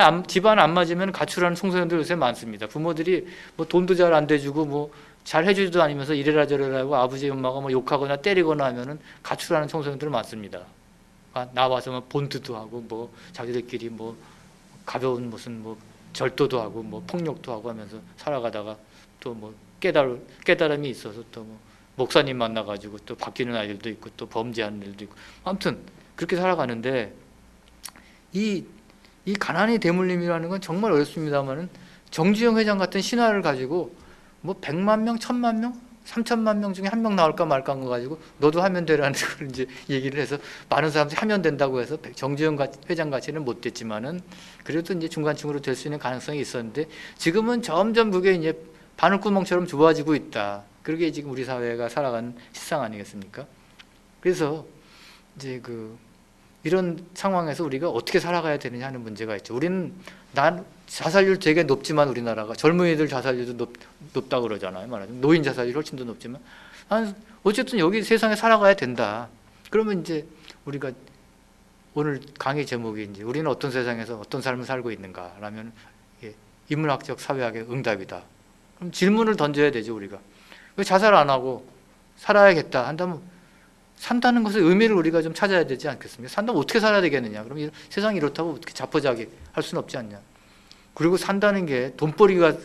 안 맞으면 가출하는 청소년들 요새 많습니다. 부모들이 뭐 돈도 잘 안 대주고 뭐 잘 해주지도 않으면서 이래라 저래라 하고 아버지 엄마가 뭐 욕하거나 때리거나 하면은 가출하는 청소년들 많습니다. 나와서 뭐 본드도 하고 뭐 자기들끼리 뭐 가벼운 무슨 뭐 절도도 하고 뭐 폭력도 하고 하면서 살아가다가 또 뭐 깨달음이 있어서 또 뭐 목사님 만나가지고 또 바뀌는 아이들도 있고 또 범죄하는 애들도 있고 아무튼 그렇게 살아가는데 이 가난이 대물림이라는 건 정말 어렵습니다만은 정주영 회장 같은 신화를 가지고 뭐 100만 명, 1000만 명, 3천만 명 중에 한 명 나올까 말까 한 거 가지고 너도 하면 되라는 걸 이제 얘기를 해서 많은 사람들이 하면 된다고 해서 정주영 회장 같이는 못 됐지만은 그래도 이제 중간층으로 될 수 있는 가능성이 있었는데 지금은 점점 그게 이제 바늘구멍처럼 좋아지고 있다. 그게 지금 우리 사회가 살아가는 실상 아니겠습니까? 그래서 이제 이런 상황에서 우리가 어떻게 살아가야 되느냐 하는 문제가 있죠. 우리는 자살률 되게 높지만 우리나라가 젊은이들 자살률도 높다고 그러잖아요. 말하자면 노인 자살률이 훨씬 더 높지만 어쨌든 여기 세상에 살아가야 된다. 그러면 이제 우리가 오늘 강의 제목이 이제 우리는 어떤 세상에서 어떤 삶을 살고 있는가라면 인문학적 사회학의 응답이다. 그럼 질문을 던져야 되죠. 우리가 왜 자살 안 하고 살아야겠다 한다면 산다는 것의 의미를 우리가 좀 찾아야 되지 않겠습니까? 산다면 어떻게 살아야 되겠느냐? 그럼 세상이 이렇다고 어떻게 자포자기 할 수는 없지 않냐? 그리고 산다는 게 돈벌이가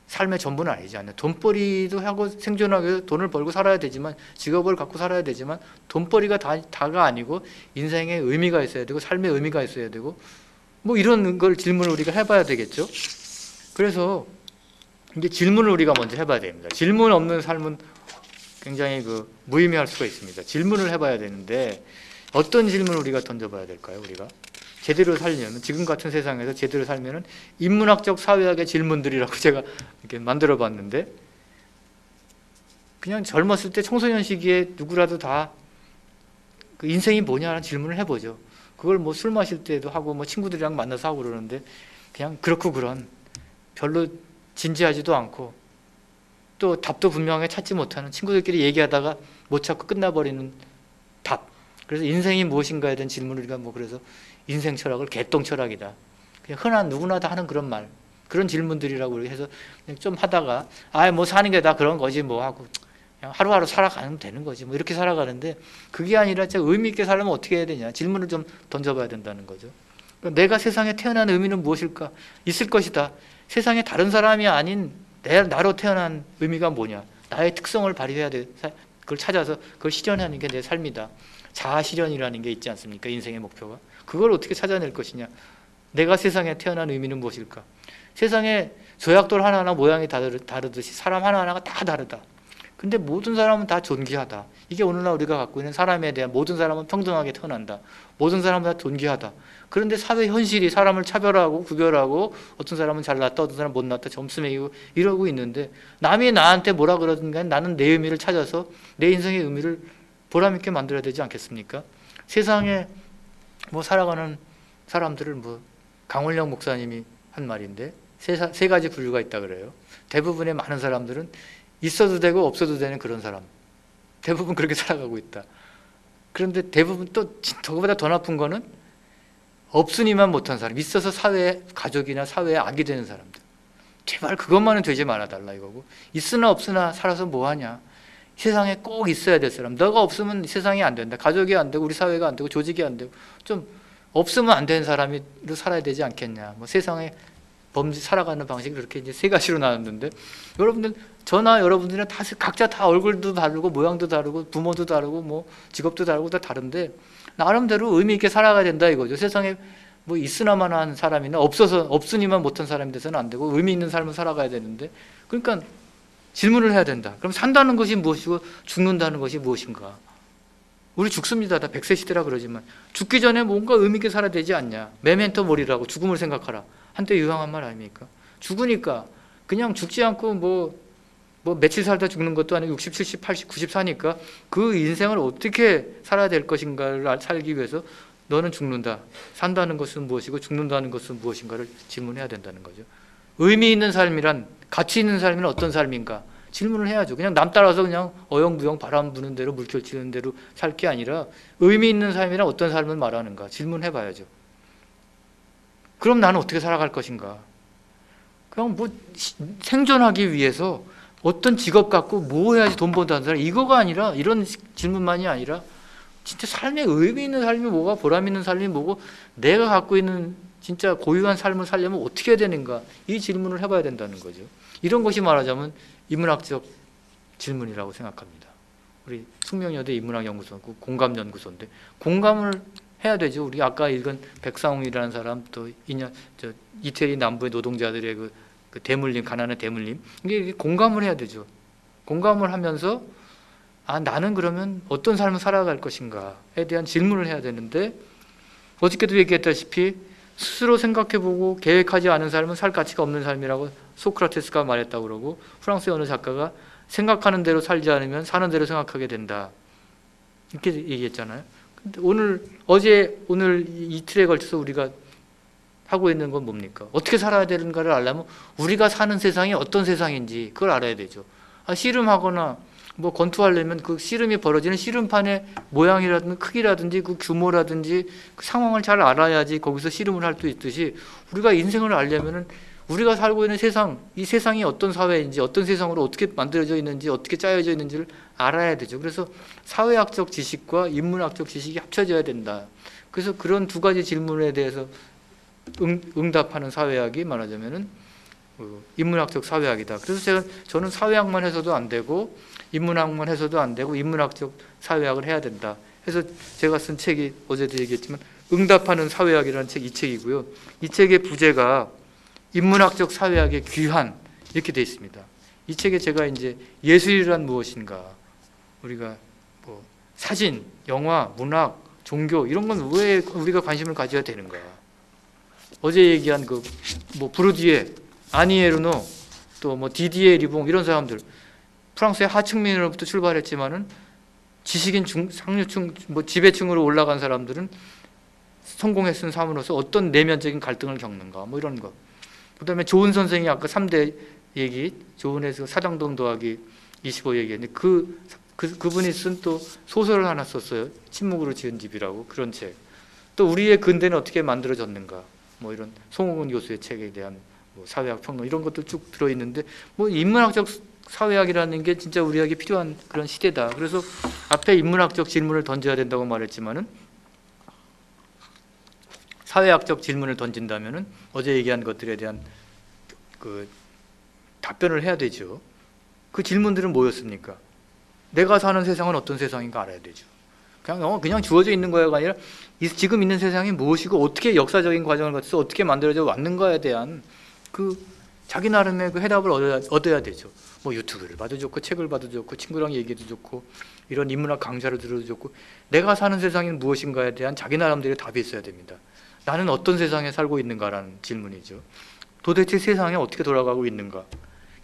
삶의 전부는 아니지 않냐? 돈벌이도 하고 생존하기 위해서 돈을 벌고 살아야 되지만 직업을 갖고 살아야 되지만 돈벌이가 다가 아니고 인생의 의미가 있어야 되고 삶의 의미가 있어야 되고 뭐 이런 걸 질문을 우리가 해봐야 되겠죠? 그래서 이제 질문을 우리가 먼저 해봐야 됩니다. 질문 없는 삶은 굉장히 무의미할 수가 있습니다. 질문을 해봐야 되는데 어떤 질문을 우리가 던져봐야 될까요? 우리가 제대로 살려면 지금 같은 세상에서 제대로 살면은 인문학적 사회학의 질문들이라고 제가 이렇게 만들어봤는데 그냥 젊었을 때 청소년 시기에 누구라도 다 인생이 뭐냐는 질문을 해보죠. 그걸 뭐 술 마실 때도 하고 뭐 친구들이랑 만나서 하고 그러는데 그냥 그렇고 그런 별로 진지하지도 않고 또 답도 분명하게 찾지 못하는 친구들끼리 얘기하다가 못 찾고 끝나버리는 답. 그래서 인생이 무엇인가에 대한 질문을 우리가 그래서 인생 철학을 개똥 철학이다. 그냥 흔한 누구나 다 하는 그런 말. 그런 질문들이라고 해서 그냥 좀 하다가 뭐 사는 게 다 그런 거지 뭐 하고 그냥 하루하루 살아가면 되는 거지 뭐 이렇게 살아가는데 그게 아니라 진짜 의미 있게 살려면 어떻게 해야 되냐. 질문을 좀 던져봐야 된다는 거죠. 그러니까 내가 세상에 태어난 의미는 무엇일까? 있을 것이다. 세상에 다른 사람이 아닌 나로 태어난 의미가 뭐냐? 나의 특성을 발휘해야 돼. 그걸 찾아서 그걸 실현하는 게 내 삶이다. 자아 실현이라는 게 있지 않습니까? 인생의 목표가. 그걸 어떻게 찾아낼 것이냐? 내가 세상에 태어난 의미는 무엇일까? 세상에 조약돌 하나하나 모양이 다르듯이 사람 하나하나가 다 다르다. 근데 모든 사람은 다 존귀하다. 이게 오늘날 우리가 갖고 있는 사람에 대한 모든 사람은 평등하게 태어난다. 모든 사람은 다 존귀하다. 그런데 사회 현실이 사람을 차별하고 구별하고 어떤 사람은 잘났다 어떤 사람은 못났다 점수 매기고 이러고 있는데 남이 나한테 뭐라 그러든 간에 나는 내 의미를 찾아서 내 인생의 의미를 보람있게 만들어야 되지 않겠습니까? 세상에 살아가는 사람들을 강원령 목사님이 한 말인데 세 가지 분류가 있다 그래요. 대부분의 많은 사람들은 있어도 되고 없어도 되는 그런 사람. 대부분 그렇게 살아가고 있다. 그런데 대부분 또 저거보다 더 나쁜 거는 없으니만 못한 사람, 있어서 사회에 가족이나 사회에 악이 되는 사람들. 제발 그것만은 되지 말아달라 이거고 있으나 없으나 살아서 뭐하냐. 세상에 꼭 있어야 될 사람. 너가 없으면 세상이 안 된다. 가족이 안 되고 우리 사회가 안 되고 조직이 안 되고 좀 없으면 안 되는 사람으로 살아야 되지 않겠냐. 세상에 살아가는 방식이 그렇게 이제 세 가지로 나눴는데 여러분들 저나 여러분들은 다 각자 다 얼굴도 다르고 모양도 다르고 부모도 다르고 직업도 다르고 다 다른데 나름대로 의미 있게 살아가야 된다 이거죠. 세상에 있으나마나 한 사람이나 없으니만 못한 사람이 돼서는 안 되고 의미 있는 삶을 살아가야 되는데 그러니까 질문을 해야 된다. 그럼 산다는 것이 무엇이고 죽는다는 것이 무엇인가? 우리 죽습니다. 다 100세 시대라 그러지만 죽기 전에 뭔가 의미 있게 살아야 되지 않냐. 메멘토 모리라고 죽음을 생각하라. 한때 유행한 말 아닙니까? 죽으니까 그냥 죽지 않고 며칠 살다 죽는 것도 아니고 60, 70, 80, 90 사니까 그 인생을 어떻게 살아야 될 것인가를 살기 위해서 너는 죽는다. 산다는 것은 무엇이고 죽는다는 것은 무엇인가를 질문해야 된다는 거죠. 의미 있는 삶이란 가치 있는 삶이란 어떤 삶인가? 질문을 해야죠. 그냥 남 따라서 그냥 어영부영 바람 부는 대로 물결 치는 대로 살 게 아니라 의미 있는 삶이란 어떤 삶을 말하는가 질문해 봐야죠. 그럼 나는 어떻게 살아갈 것인가? 그냥 뭐 생존하기 위해서 어떤 직업 갖고 뭐 해야지 돈 번다는 사람 이거가 아니라 이런 질문만이 아니라 진짜 삶의 의미 있는 삶이 뭐가 보람 있는 삶이 뭐고 내가 갖고 있는 진짜 고유한 삶을 살려면 어떻게 해야 되는가 이 질문을 해봐야 된다는 거죠. 이런 것이 말하자면 인문학적 질문이라고 생각합니다. 우리 숙명여대 인문학연구소 공감연구소인데 공감을 해야 되죠. 우리 아까 읽은 백상웅이라는 사람 또 이태리 남부의 노동자들의 그 대물림 가난한 대물림 이게 공감을 해야 되죠. 공감을 하면서 아 나는 그러면 어떤 삶을 살아갈 것인가에 대한 질문을 해야 되는데 어저께도 얘기했다시피 스스로 생각해보고 계획하지 않은 삶은 살 가치가 없는 삶이라고 소크라테스가 말했다고 그러고 프랑스의 어느 작가가 생각하는 대로 살지 않으면 사는 대로 생각하게 된다 이렇게 얘기했잖아요. 근데 오늘 이틀에 걸쳐서 우리가 하고 있는 건 뭡니까? 어떻게 살아야 되는가를 알려면 우리가 사는 세상이 어떤 세상인지 그걸 알아야 되죠. 씨름하거나 뭐 권투하려면 그 씨름이 벌어지는 씨름판의 모양이라든지 크기라든지 그 규모라든지 그 상황을 잘 알아야지 거기서 씨름을 할 수 있듯이 우리가 인생을 알려면은 우리가 살고 있는 세상, 이 세상이 어떤 사회인지 어떤 세상으로 어떻게 만들어져 있는지 어떻게 짜여져 있는지를 알아야 되죠. 그래서 사회학적 지식과 인문학적 지식이 합쳐져야 된다. 그래서 그런 두 가지 질문에 대해서 응답하는 사회학이 말하자면은 인문학적 사회학이다. 그래서 저는 사회학만 해서도 안 되고 인문학만 해서도 안 되고 인문학적 사회학을 해야 된다. 해서 제가 쓴 책이 어제도 얘기했지만 응답하는 사회학이라는 이 책이고요. 이 책의 부제가 인문학적 사회학의 귀환 이렇게 되어 있습니다. 이 책에 제가 이제 예술이란 무엇인가 우리가 뭐 사진, 영화, 문학, 종교 이런 건 왜 우리가 관심을 가져야 되는가? 어제 얘기한 그 뭐 브루디에, 아니 에르노, 또 뭐 디디에 리봉 이런 사람들 프랑스의 하층민으로부터 출발했지만은 지식인 상류층, 뭐 지배층으로 올라간 사람들은 성공에 쓴 삶으로서 어떤 내면적인 갈등을 겪는가, 뭐 이런 거. 그다음에 조은 선생이 아까 3대 얘기, 조은에서 사당동 더하기 25 얘기했는데 그분이 쓴 또 소설을 하나 썼어요. 침묵으로 지은 집이라고 그런 책. 또 우리의 근대는 어떻게 만들어졌는가, 뭐 이런 송홍은 교수의 책에 대한 뭐 사회학 평론 이런 것들 쭉 들어 있는데 뭐 인문학적 사회학이라는 게 진짜 우리에게 필요한 그런 시대다. 그래서 앞에 인문학적 질문을 던져야 된다고 말했지만은 사회학적 질문을 던진다면은 어제 얘기한 것들에 대한 그 답변을 해야 되죠. 그 질문들은 뭐였습니까? 내가 사는 세상은 어떤 세상인가 알아야 되죠. 그냥 주어져 있는 거가 아니라 지금 있는 세상이 무엇이고 어떻게 역사적인 과정을 거쳐서 어떻게 만들어져 왔는가에 대한 그 자기 나름의 그 해답을 얻어야 되죠. 뭐 유튜브를 봐도 좋고 책을 봐도 좋고 친구랑 얘기해도 좋고 이런 인문학 강좌를 들어도 좋고 내가 사는 세상이 무엇인가에 대한 자기 나름대로 답이 있어야 됩니다. 나는 어떤 세상에 살고 있는가라는 질문이죠. 도대체 세상에 어떻게 돌아가고 있는가?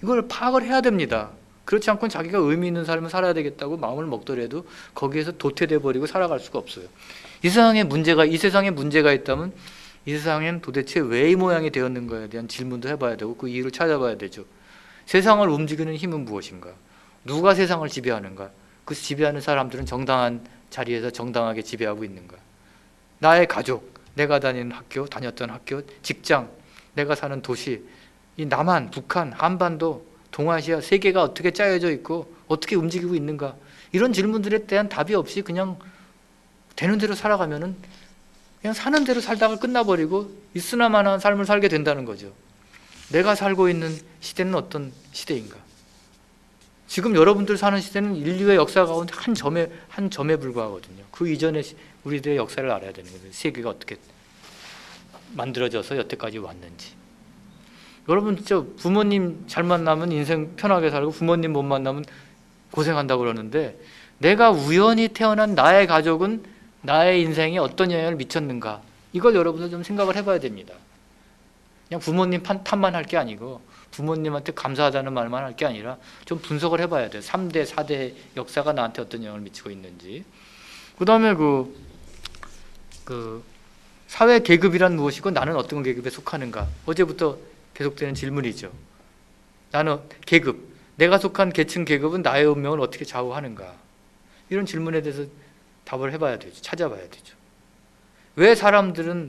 이걸 파악을 해야 됩니다. 그렇지 않고는 자기가 의미 있는 삶을 살아야 되겠다고 마음을 먹더라도 거기에서 도태돼 버리고 살아갈 수가 없어요. 이 세상에 문제가 있다면 이 세상엔 도대체 왜 이 모양이 되었는가에 대한 질문도 해봐야 되고 그 이유를 찾아봐야 되죠. 세상을 움직이는 힘은 무엇인가? 누가 세상을 지배하는가? 그 지배하는 사람들은 정당한 자리에서 정당하게 지배하고 있는가? 나의 가족, 내가 다녔던 학교, 직장, 내가 사는 도시, 이 남한, 북한, 한반도, 동아시아, 세계가 어떻게 짜여져 있고 어떻게 움직이고 있는가? 이런 질문들에 대한 답이 없이 그냥 되는 대로 살아가면은 그냥 사는 대로 살다가 끝나버리고 있으나마나 삶을 살게 된다는 거죠. 내가 살고 있는 시대는 어떤 시대인가? 지금 여러분들 사는 시대는 인류의 역사 가운데 한 점에 불과하거든요. 그 이전에 우리들의 역사를 알아야 되는 거예요. 세계가 어떻게 만들어져서 여태까지 왔는지. 여러분 진짜 부모님 잘 만나면 인생 편하게 살고 부모님 못 만나면 고생한다고 그러는데 내가 우연히 태어난 나의 가족은 나의 인생에 어떤 영향을 미쳤는가 이걸 여러분들 좀 생각을 해봐야 됩니다. 그냥 부모님 탓만 할 게 아니고 부모님한테 감사하다는 말만 할 게 아니라 좀 분석을 해봐야 돼요. 3대, 4대 역사가 나한테 어떤 영향을 미치고 있는지. 그 다음에 그 사회 계급이란 무엇이고 나는 어떤 계급에 속하는가. 어제부터 계속되는 질문이죠. 나는 계급, 내가 속한 계층 계급은 나의 운명을 어떻게 좌우하는가? 이런 질문에 대해서 답을 해봐야 되죠. 찾아봐야 되죠. 왜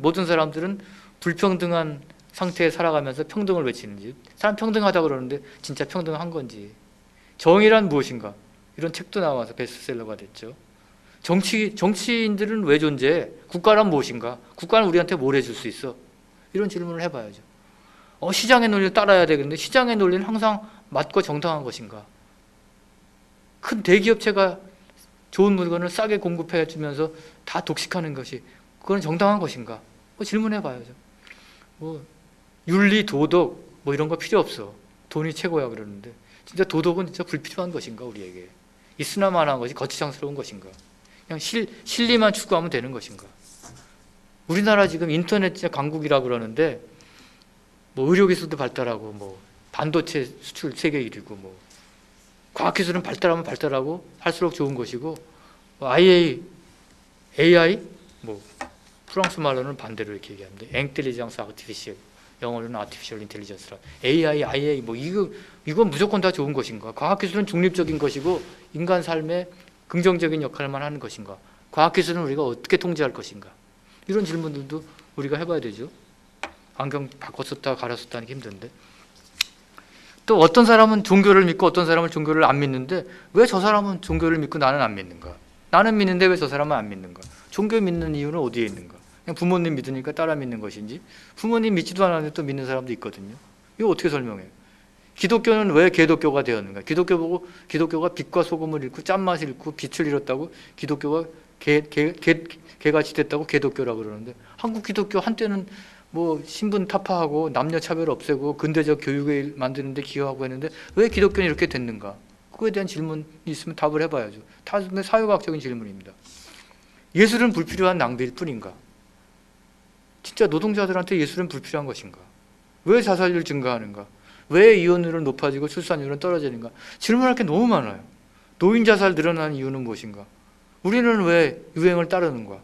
모든 사람들은 불평등한 상태에 살아가면서 평등을 외치는지, 사람 평등하다고 그러는데 진짜 평등한 건지, 정의란 무엇인가? 이런 책도 나와서 베스트셀러가 됐죠. 정치인들은 왜 존재해? 국가란 무엇인가? 국가는 우리한테 뭘 해줄 수 있어? 이런 질문을 해봐야죠. 시장의 논리를 따라야 되겠는데 시장의 논리는 항상 맞고 정당한 것인가? 큰 대기업체가 좋은 물건을 싸게 공급해 주면서 다 독식하는 것이 그건 정당한 것인가? 질문해 봐야죠. 윤리, 도덕 이런 거 필요 없어. 돈이 최고야 그러는데 진짜 도덕은 진짜 불필요한 것인가 우리에게? 있으나마나한 것이 거치장스러운 것인가? 그냥 실리만 추구하면 되는 것인가? 우리나라 지금 인터넷 강국이라고 그러는데 의료기술도 발달하고 반도체 수출 세계 1위고 과학기술은 발달하면 발달하고 할수록 좋은 것이고 AI 프랑스 말로는 반대로 이렇게 얘기하는데 인텔리전스 아티피셜, 영어로는 아티피셜 인텔리전스라 AI 이건 무조건 다 좋은 것인가? 과학기술은 중립적인 것이고 인간 삶에 긍정적인 역할만 하는 것인가? 과학기술은 우리가 어떻게 통제할 것인가? 이런 질문들도 우리가 해봐야 되죠. 안경 바꿔 썼다 갈아 썼다 하는 게 힘든데 또 어떤 사람은 종교를 믿고 어떤 사람은 종교를 안 믿는데 왜 저 사람은 종교를 믿고 나는 안 믿는가? 나는 믿는데 왜 저 사람은 안 믿는가? 종교 믿는 이유는 어디에 있는가? 그냥 부모님 믿으니까 따라 믿는 것인지 부모님 믿지도 않았는데 또 믿는 사람도 있거든요. 이거 어떻게 설명해요? 기독교는 왜 개독교가 되었는가? 기독교 보고 기독교가 빛과 소금을 잃고 짠맛을 잃고 빛을 잃었다고 기독교가 개같이 됐다고 개독교라고 그러는데 한국 기독교 한때는 신분 타파하고 남녀 차별 없애고 근대적 교육을 만드는 데 기여하고 했는데 왜 기독교는 이렇게 됐는가? 그거에 대한 질문이 있으면 답을 해봐야죠. 다 사회과학적인 질문입니다. 예술은 불필요한 낭비일 뿐인가? 진짜 노동자들한테 예술은 불필요한 것인가? 왜 자살률 증가하는가? 왜 이혼율은 높아지고 출산율은 떨어지는가? 질문할 게 너무 많아요. 노인 자살 늘어나는 이유는 무엇인가? 우리는 왜 유행을 따르는가?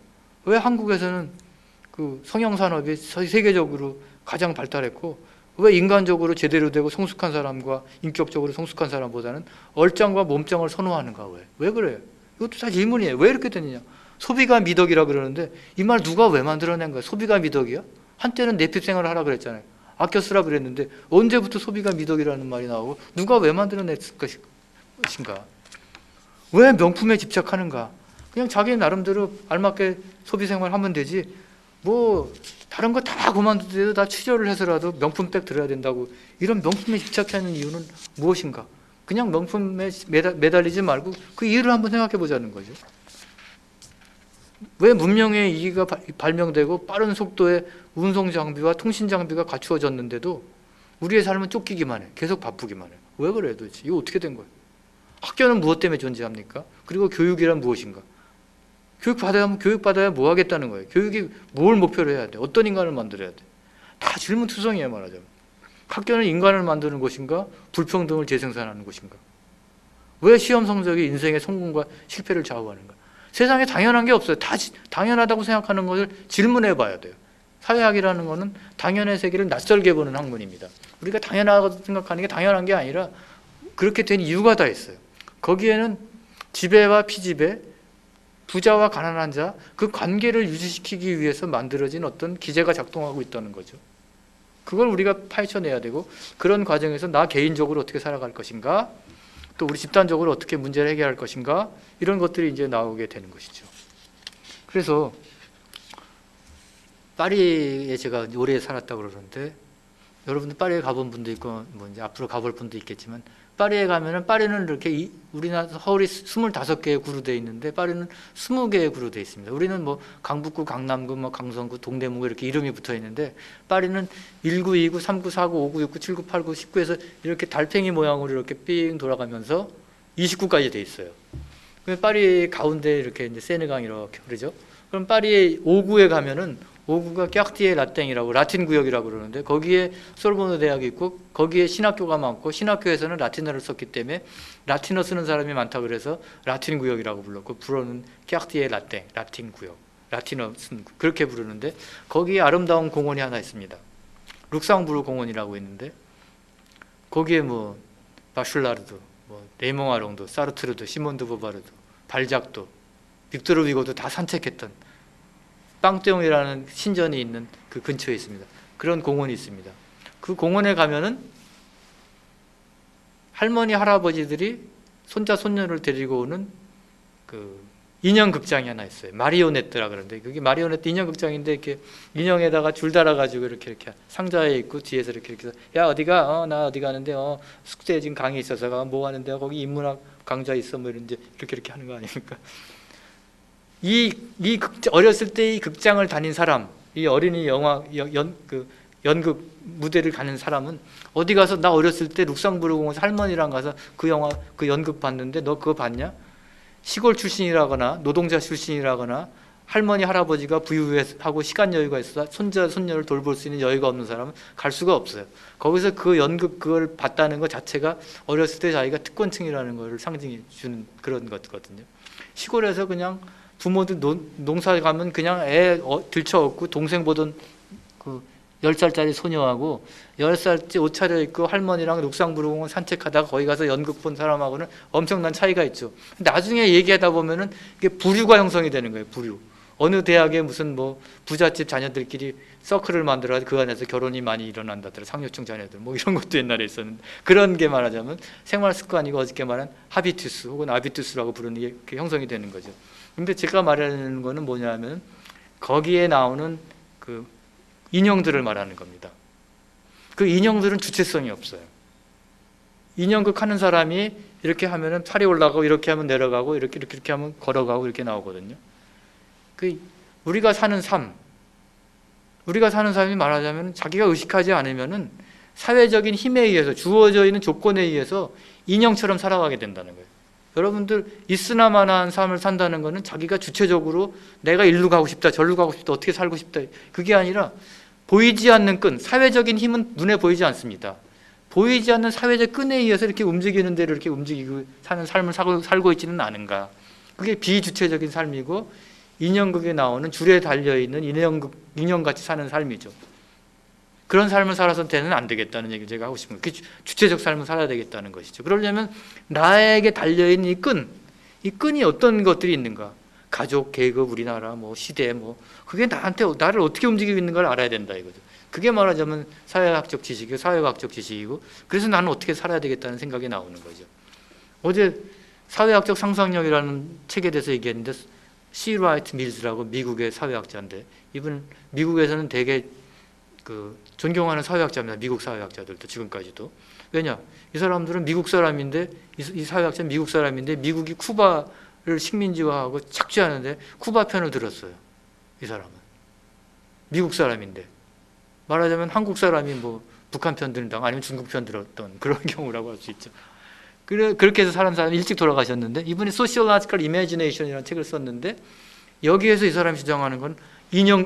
왜 한국에서는 성형산업이 세계적으로 가장 발달했고 왜 인간적으로 제대로 되고 성숙한 사람과 인격적으로 성숙한 사람보다는 얼짱과 몸짱을 선호하는가? 왜 그래요? 이것도 다 질문이에요. 왜 이렇게 됐느냐? 소비가 미덕이라 그러는데 이 말 누가 왜 만들어낸 거야? 소비가 미덕이야? 한때는 내핍 생활을 하라 그랬잖아요. 아껴 쓰라 그랬는데 언제부터 소비가 미덕이라는 말이 나오고 누가 왜 만들어냈을 것인가? 왜 명품에 집착하는가? 그냥 자기 나름대로 알맞게 소비 생활하면 되지 다른 거 다 그만두더라도 다 취조를 해서라도 명품백 들어야 된다고 이런 명품에 집착하는 이유는 무엇인가? 그냥 명품에 매달리지 말고 그 이유를 한번 생각해 보자는 거죠. 왜 문명의 이기가 발명되고 빠른 속도의 운송 장비와 통신 장비가 갖추어졌는데도 우리의 삶은 쫓기기만 해. 계속 바쁘기만 해. 왜 그래요 도대체? 이거 어떻게 된 거예요? 학교는 무엇 때문에 존재합니까? 그리고 교육이란 무엇인가? 교육받아야 뭐 하겠다는 거예요? 교육이 뭘 목표로 해야 돼? 어떤 인간을 만들어야 돼? 다 질문투성이에요 말하자면. 학교는 인간을 만드는 것인가? 불평등을 재생산하는 것인가? 왜 시험 성적이 인생의 성공과 실패를 좌우하는가? 세상에 당연한 게 없어요. 다 당연하다고 생각하는 것을 질문해 봐야 돼요. 사회학이라는 것은 당연의 세계를 낯설게 보는 학문입니다. 우리가 당연하다고 생각하는 게 당연한 게 아니라 그렇게 된 이유가 다 있어요. 거기에는 지배와 피지배, 부자와 가난한 자, 그 관계를 유지시키기 위해서 만들어진 어떤 기제가 작동하고 있다는 거죠. 그걸 우리가 파헤쳐내야 되고 그런 과정에서 나 개인적으로 어떻게 살아갈 것인가, 또 우리 집단적으로 어떻게 문제를 해결할 것인가, 이런 것들이 이제 나오게 되는 것이죠. 그래서 파리에 제가 오래 살았다고 그러는데 여러분들 파리에 가본 분도 있고 이제 앞으로 가볼 분도 있겠지만 파리에 가면은 파리는 이렇게 우리나라 서울이 25개의 구로 되어 있는데 파리는 20개의 구로 되어 있습니다. 우리는 강북구, 강남구, 강성구, 동대문구 이렇게 이름이 붙어 있는데 파리는 19, 29, 39, 40, 59, 69, 79, 89, 19에서 이렇게 달팽이 모양으로 이렇게 삥 돌아가면서 29까지 되어 있어요. 파리 가운데 이렇게 이제 세느강 이렇게 흐르죠. 그럼 파리 5구에 가면은 5구가 깍티에 라땡이라고 라틴 구역이라고 그러는데 거기에 소르보노 대학이 있고 거기에 신학교가 많고 신학교에서는 라틴어를 썼기 때문에 라틴어 쓰는 사람이 많다 그래서 라틴 구역이라고 불렀고 불어는 깍티에 라땡, 라틴 구역, 라틴어 쓴 그렇게 부르는데 거기에 아름다운 공원이 하나 있습니다. 룩상부르 공원이라고 있는데 거기에 바슐라르도, 뭐 레몽 아롱도, 사르트르도, 시몬 드 보바르도, 발작도, 빅토르 위고도 다 산책했던 빵떼옹이라는 신전이 있는 그 근처에 있습니다. 그런 공원이 있습니다. 그 공원에 가면은 할머니 할아버지들이 손자 손녀를 데리고 오는 그 인형 극장이 하나 있어요. 마리오네트라 그러는데 그게 마리오네트 인형 극장인데 이렇게 인형에다가 줄 달아가지고 이렇게 상자에 있고 뒤에서 이렇게 해서 야 어디가? 나 어디 가는데 숙제에 지금 강의 있어서 뭐 하는데 거기 인문학 강좌 있어 뭐 이런데 이렇게 하는 거 아닙니까? 어렸을 때 이 극장을 다닌 사람, 이 어린이 영화 연극 무대를 가는 사람은 어디 가서 나 어렸을 때 룩셈부르크 공원에서 할머니랑 가서 그 영화 그 연극 봤는데 너 그거 봤냐? 시골 출신이라거나 노동자 출신이라거나 할머니 할아버지가 부유하고 시간 여유가 있어서 손자 손녀를 돌볼 수 있는 여유가 없는 사람은 갈 수가 없어요. 거기서 그 연극 그걸 봤다는 것 자체가 어렸을 때 자기가 특권층이라는 걸 상징해 주는 그런 것거든요. 시골에서 그냥 부모들 농사 가면 그냥 애 들쳐업고 동생 보던 그 10살짜리 소녀하고 10살째 옷 차려입고 할머니랑 룩셈부르크 공원 산책하다가 거기 가서 연극 본 사람하고는 엄청난 차이가 있죠. 나중에 얘기하다 보면은 이게 부류가 형성이 되는 거예요. 부류. 어느 대학에 무슨 뭐 부잣집 자녀들끼리 서클을 만들어서 그 안에서 결혼이 많이 일어난다더라. 상류층 자녀들 뭐 이런 것도 옛날에 있었는데 그런 게 말하자면 생활 습관이고 어저께 말한 하비투스 혹은 아비투스라고 부르는 게 형성이 되는 거죠. 근데 제가 말하는 거는 뭐냐면 거기에 나오는 그 인형들을 말하는 겁니다. 그 인형들은 주체성이 없어요. 인형극 하는 사람이 이렇게 하면은 팔이 올라가고 이렇게 하면 내려가고 이렇게 하면 걸어가고 이렇게 나오거든요. 우리가 사는 삶이 말하자면 자기가 의식하지 않으면은 사회적인 힘에 의해서 주어져 있는 조건에 의해서 인형처럼 살아가게 된다는 거예요. 여러분들 있으나마나한 삶을 산다는 것은 자기가 주체적으로 내가 일로 가고 싶다 저리로 가고 싶다 어떻게 살고 싶다 그게 아니라 보이지 않는 끈, 사회적인 힘은 눈에 보이지 않습니다. 보이지 않는 사회적 끈에 의해서 이렇게 움직이는 대로 이렇게 움직이고 사는 삶을 살고 있지는 않은가. 그게 비주체적인 삶이고 인형극에 나오는 줄에 달려있는 인형같이 사는 삶이죠. 그런 삶을 살아서 되는 안 되겠다는 얘기를 제가 하고 싶은 거예요. 주체적 삶을 살아야 되겠다는 것이죠. 그러려면 나에게 달려있는 이 끈이 어떤 것들이 있는가. 가족, 계급, 우리나라, 뭐 시대, 뭐 그게 나를 어떻게 움직이고 있는가를 알아야 된다 이거죠. 그게 말하자면 사회학적 지식이고 사회과학적 지식이고 그래서 나는 어떻게 살아야 되겠다는 생각이 나오는 거죠. 어제 사회학적 상상력이라는 책에 대해서 얘기했는데 C. 라이트 밀즈라고 미국의 사회학자인데 이분 미국에서는 되게 존경하는 사회학자입니다. 미국 사회학자들도 지금까지도. 왜냐? 이 사람들은 미국 사람인데 이 사회학자는 미국 사람인데 미국이 쿠바를 식민지화하고 착취하는데 쿠바 편을 들었어요. 이 사람은. 미국 사람인데. 말하자면 한국 사람이 뭐 북한 편 든다고 아니면 중국 편 들었던 그런 경우라고 할 수 있죠. 그렇게 해서 사람 일찍 돌아가셨는데 이분이 Sociological Imagination이라는 책을 썼는데 여기에서 이 사람이 주장하는 건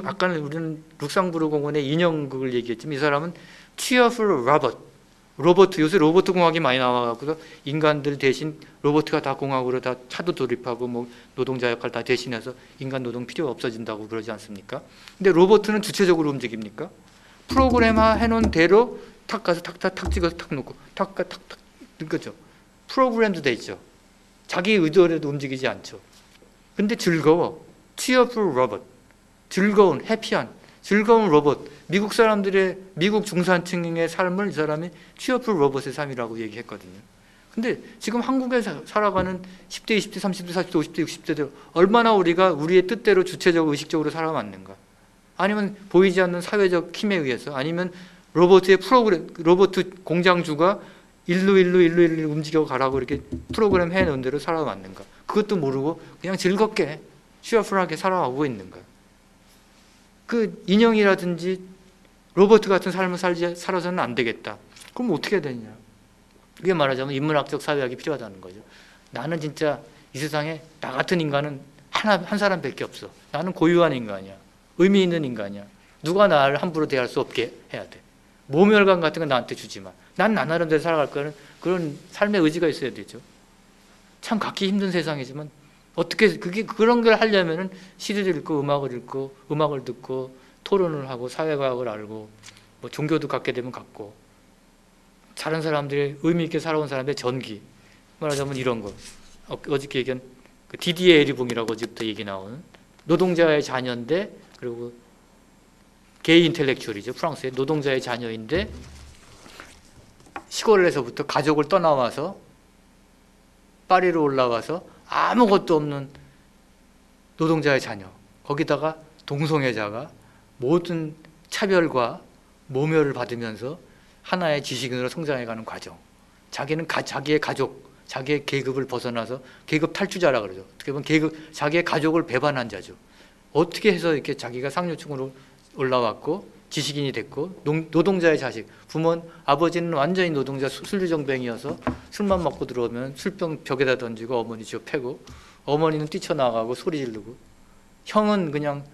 아까 우리는 룩셈부르크 공원의 인형극을 얘기했지만 이 사람은 cheerful 로버트 요새 로버트 공학이 많이 나와갖고 인간들 대신 로버트가 다 공학으로 다 차도 돌입하고 뭐 노동자 역할 다 대신해서 인간 노동 필요가 없어진다고 그러지 않습니까? 근데 로버트는 주체적으로 움직입니까? 프로그램 해놓은 대로 탁 가서 탁 찍어서 탁 놓고 탁 그죠? 프로그램도 돼 있죠. 자기 의도로도 움직이지 않죠. 근데 즐거워. cheerful robot. 즐거운, 해피한, 즐거운 로봇. 미국 중산층의 삶을 이 사람이 cheerful 로봇의 삶이라고 얘기했거든요. 근데 지금 한국에 살아가는 10대, 20대, 30대, 40대, 50대, 60대들 얼마나 우리가 우리의 뜻대로 주체적, 의식적으로 살아왔는가. 아니면 보이지 않는 사회적 힘에 의해서 아니면 로봇 공장주가 일로 움직여 가라고 이렇게 프로그램 해놓은 대로 살아왔는가. 그것도 모르고 그냥 즐겁게 cheerful하게 살아오고 있는가. 그 인형이라든지 로봇 같은 삶을 살아서는 안 되겠다. 그럼 어떻게 해야 되냐. 그게 말하자면 인문학적 사회학이 필요하다는 거죠. 나는 진짜 이 세상에 나 같은 인간은 한 사람밖에 없어. 나는 고유한 인간이야. 의미 있는 인간이야. 누가 나를 함부로 대할 수 없게 해야 돼. 모멸감 같은 건 나한테 주지 마. 난 나 나름대로 살아갈 거는 그런 삶의 의지가 있어야 되죠. 참 갖기 힘든 세상이지만 어떻게 그런 걸 하려면은 시를 읽고 음악을 듣고 토론을 하고 사회과학을 알고 뭐 종교도 갖게 되면 갖고 다른 사람들이 의미 있게 살아온 사람들의 전기, 말하자면 이런 거. 어저께 얘기한 그 디디에 에리봉이라고 어제부터 얘기 나오는 노동자의 자녀인데, 그리고 게이 인텔렉추얼이죠. 프랑스의 노동자의 자녀인데 시골에서부터 가족을 떠나와서 파리로 올라와서 아무것도 없는 노동자의 자녀, 거기다가 동성애자가 모든 차별과 모멸을 받으면서 하나의 지식인으로 성장해가는 과정. 자기는 자기의 가족, 자기의 계급을 벗어나서 계급 탈주자라 그러죠. 어떻게 보면 자기의 가족을 배반한 자죠. 어떻게 해서 이렇게 자기가 상류층으로 올라왔고 지식인이 됐고, 노동자의 자식, 아버지는 완전히 노동자 술주정뱅이어서 술만 먹고 들어오면 술병 벽에다 던지고 어머니 쥐어 패고, 어머니는 뛰쳐나가고 소리 지르고, 형은 그냥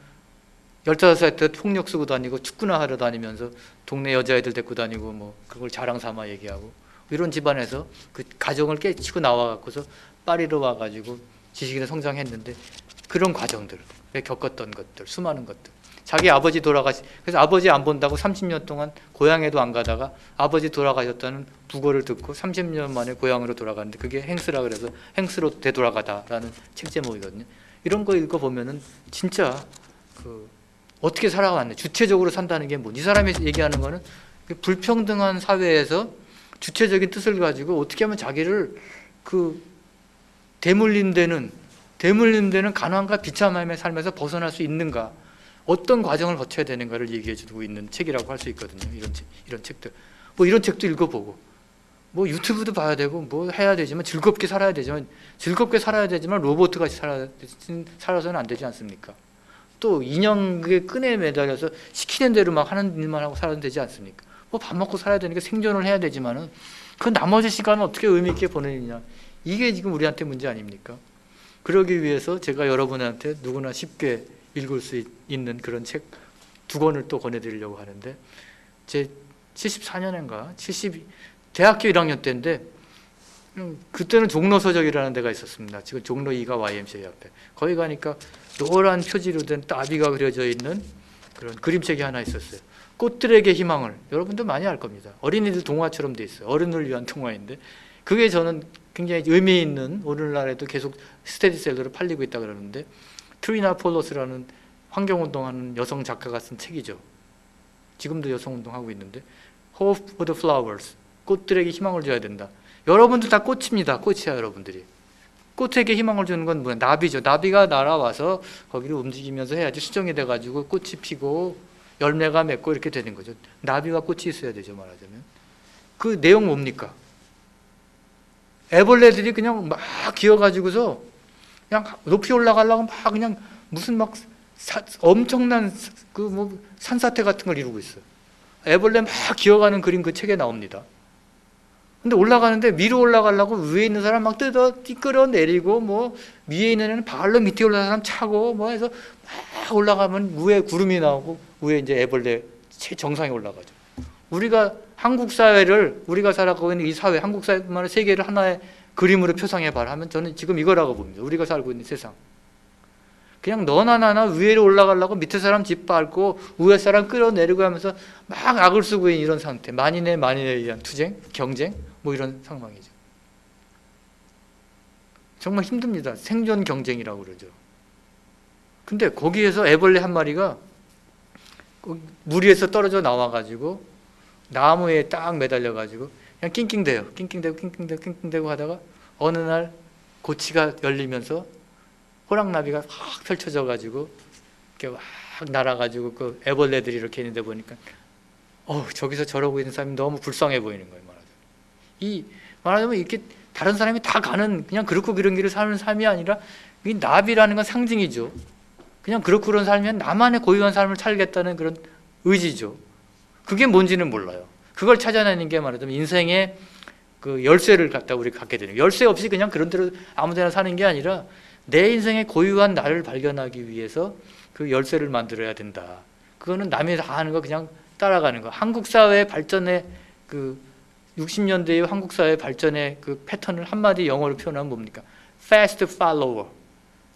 15살 때 폭력 쓰고 다니고 축구나 하러 다니면서 동네 여자애들 데리고 다니고 뭐 그걸 자랑 삼아 얘기하고, 이런 집안에서 그 가정을 깨치고 나와갖고서 파리로 와가지고 지식인으로 성장했는데, 그런 과정들, 겪었던 것들, 수많은 것들. 자기 아버지 그래서 아버지 안 본다고 30년 동안 고향에도 안 가다가 아버지 돌아가셨다는 부고를 듣고 30년 만에 고향으로 돌아갔는데, 그게 행스라 그래서 행스로 되돌아가다라는 책 제목이거든요. 이런 거 읽어보면은 진짜 어떻게 살아왔네, 주체적으로 산다는 게 뭐, 이 사람이 얘기하는 거는 불평등한 사회에서 주체적인 뜻을 가지고 어떻게 하면 자기를 대물림되는 가난과 비참함의 삶에서 벗어날 수 있는가, 어떤 과정을 거쳐야 되는가를 얘기해 주고 있는 책이라고 할 수 있거든요. 이런 책들. 뭐 이런 책도 읽어보고, 뭐 유튜브도 봐야 되고, 뭐 해야 되지만 즐겁게 살아야 되지만 로봇같이 살아서는 안 되지 않습니까? 또 인형의 끈에 매달려서 시키는 대로 막 하는 일만 하고 살아도 되지 않습니까? 뭐 밥 먹고 살아야 되니까 생존을 해야 되지만은 그 나머지 시간은 어떻게 의미 있게 보내느냐, 이게 지금 우리한테 문제 아닙니까? 그러기 위해서 제가 여러분한테 누구나 쉽게 읽을 수 있는 그런 책 2권을 또 권해드리려고 하는데, 제 74년인가 대학교 1학년 때인데, 그때는 종로서적이라는 데가 있었습니다. 지금 종로 2가 YMCA 앞에. 거기 가니까 노란 표지로 된 나비가 그려져 있는 그런 그림책이 하나 있었어요. 꽃들에게 희망을. 여러분도 많이 알 겁니다. 어린이들 동화처럼 돼 있어요. 어른을 위한 동화인데, 그게 저는 굉장히 의미 있는, 오늘날에도 계속 스테디셀러로 팔리고 있다 그러는데, 트리나 폴로스라는 환경운동하는 여성 작가가 쓴 책이죠. 지금도 여성운동하고 있는데, Hope for the Flowers, 꽃들에게 희망을 줘야 된다. 여러분들 다 꽃입니다. 꽃이야, 여러분들이. 꽃에게 희망을 주는 건 뭐야? 나비죠. 나비가 날아와서 거기를 움직이면서 해야지 수정이 돼가지고 꽃이 피고 열매가 맺고 이렇게 되는 거죠. 나비와 꽃이 있어야 되죠, 말하자면. 그 내용 뭡니까? 애벌레들이 그냥 막 기어가지고서 그냥 높이 올라가려고 막 그냥 무슨 막 엄청난 산사태 같은 걸 이루고 있어요. 애벌레 막 기어가는 그림 그 책에 나옵니다. 근데 올라가는데 위로 올라가려고 위에 있는 사람 막 끌어내리고, 뭐 위에 있는 애는 발로 밑에 올라가는 사람 차고 뭐 해서 막 올라가면 위에 구름이 나오고 위에 이제 애벌레 정상에 올라가죠. 우리가 한국 사회를, 우리가 살아가고 있는 이 사회, 한국 사회뿐만 아니라 세계를 하나의 그림으로 표상해 봐라 하면 저는 지금 이거라고 봅니다. 우리가 살고 있는 세상. 그냥 너나 나나 위로 올라가려고 밑에 사람 짓밟고 위에 사람 끌어내리고 하면서 막 악을 쓰고 있는 이런 상태. 만인에 의한 투쟁, 경쟁, 뭐 이런 상황이죠. 정말 힘듭니다. 생존 경쟁이라고 그러죠. 근데 거기에서 애벌레 한 마리가 물 위에서 떨어져 나와가지고 나무에 딱 매달려가지고 그냥 낑낑대고 하다가 어느 날 고치가 열리면서 호랑나비가 확 펼쳐져가지고 이렇게 확 날아가지고 그 애벌레들이 이렇게 있는데 보니까 저기서 저러고 있는 사람이 너무 불쌍해 보이는 거예요. 말하자면 이렇게 다른 사람이 다 가는 그냥 그렇고 그런 길을 사는 삶이 아니라, 이 나비라는 건 상징이죠. 그냥 그렇고 그런 삶이면 나만의 고유한 삶을 살겠다는 그런 의지죠. 그게 뭔지는 몰라요. 그걸 찾아내는 게 말하자면 인생의 그 열쇠를 우리가 갖게 되는, 열쇠 없이 그냥 그런 대로 아무데나 사는 게 아니라 내 인생의 고유한 나를 발견하기 위해서 그 열쇠를 만들어야 된다. 그거는 남이 다 하는 거 그냥 따라가는 거. 한국 사회 발전의 60년대의 한국 사회 발전의 그 패턴을 한마디 영어로 표현하면 뭡니까? Fast follower.